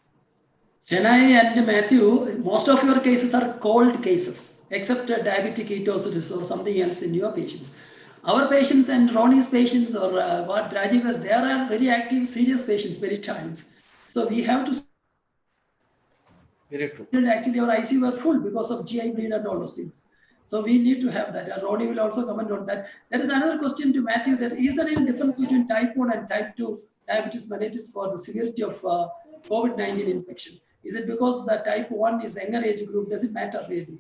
Chennai and Matthew, most of your cases are cold cases, except diabetic ketoacidosis or something else in your patients. Our patients and Ronnie's patients, or what Rajiv has, they are very active, serious patients many times. So we have to. Very true. Actually, our ICU were full because of GI bleed and all those things. So we need to have that. And Ronnie will also comment on that. There is another question to Matthew: that is there any difference between type 1 and type 2 diabetes mellitus for the severity of COVID-19 infection? Is it because the type 1 is younger age group? Does it matter really,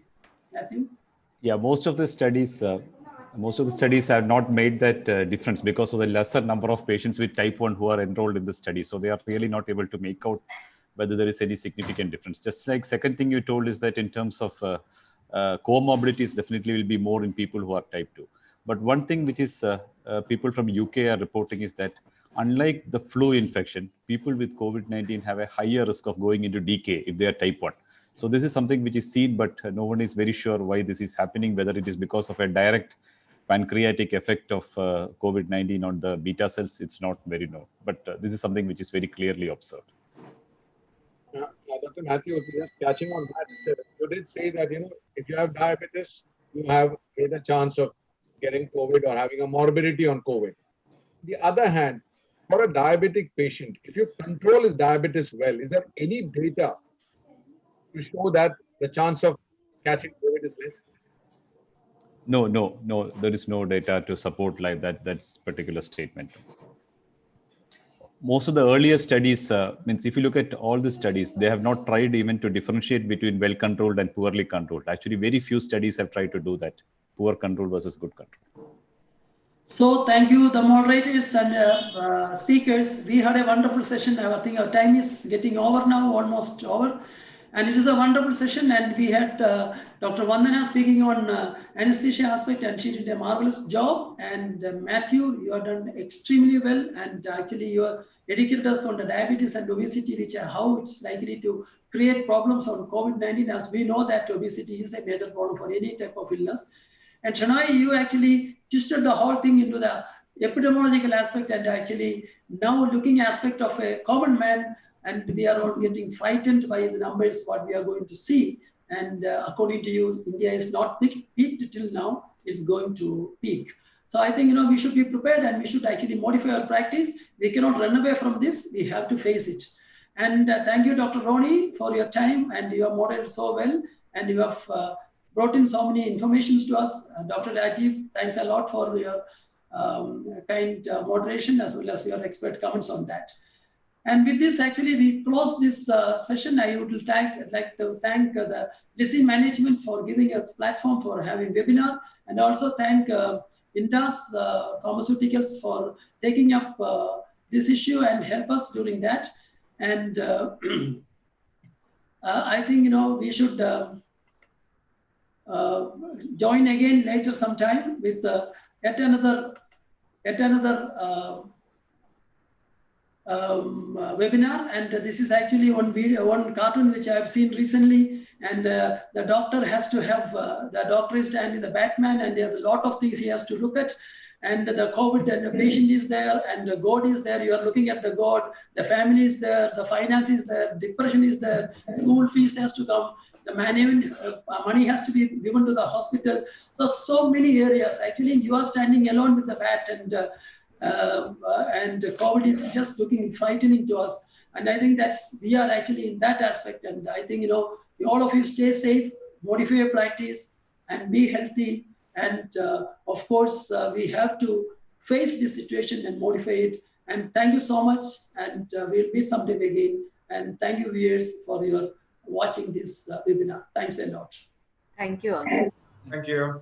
Matthew? Yeah, most of the studies have not made that difference because of the lesser number of patients with type 1 who are enrolled in the study. So they are really not able to make out whether there is any significant difference. Just like second thing you told is that in terms of comorbidities, definitely will be more in people who are type 2. But one thing which is people from UK are reporting is that unlike the flu infection, people with COVID-19 have a higher risk of going into decay if they are type 1. So this is something which is seen, but no one is very sure why this is happening, whether it is because of a direct pancreatic effect of COVID-19 on the beta cells. It's not very known, but this is something which is very clearly observed. Dr. Matthew, just catching on that, you did say that, if you have diabetes, you have greater chance of getting COVID or having a morbidity on COVID. On the other hand, for a diabetic patient, if you control his diabetes well, is there any data to show that the chance of catching COVID is less? No, there is no data to support like that's particular statement. Most of the earlier studies, means if you look at all the studies, they have not tried even to differentiate between well-controlled and poorly controlled. Actually, very few studies have tried to do that, poor control versus good control. So thank you, the moderators and speakers. We had a wonderful session. I think our time is getting over now, almost over. And it is a wonderful session. And we had Dr. Vandana speaking on anesthesia aspect, and she did a marvelous job. And Matthew, you have done extremely well. And actually, you are educated us on the diabetes and obesity, which how it's likely to create problems on COVID-19. As we know that obesity is a major problem for any type of illness. And Chennai, you actually twisted the whole thing into the epidemiological aspect, and actually now looking aspect of a common man, and we are all getting frightened by the numbers, what we are going to see. And according to you, India is not peaked till now, is going to peak. So I think, we should be prepared, and we should actually modify our practice. We cannot run away from this. We have to face it. And thank you, Dr. Ronnie, for your time, and you have moderated so well, and you have brought in so many informations to us. Dr. Rajiv, thanks a lot for your kind moderation, as well as your expert comments on that. And with this, actually, we close this session. I would like to thank the Lisie management for giving us platform for having webinar, and also thank Indus Pharmaceuticals for taking up this issue and help us during that. And I think we should join again later sometime with yet another webinar. And this is actually one video, one cartoon which I have seen recently. And the doctor has to have the doctor is standing the Batman, and there's a lot of things he has to look at. And the COVID and the patient is there, and the God is there. You are looking at the God, the family is there, the finance is there, depression is there, school fees has to come, the management money has to be given to the hospital. So many areas. Actually, you are standing alone with the bat, and COVID is just looking frightening to us. And I think we are actually in that aspect. And I think all of you stay safe, modify your practice, and be healthy. And of course, we have to face this situation and modify it. And thank you so much. And we'll meet sometime again. And thank you, viewers, for your watching this webinar. Thanks a lot. Thank you all. Thank you.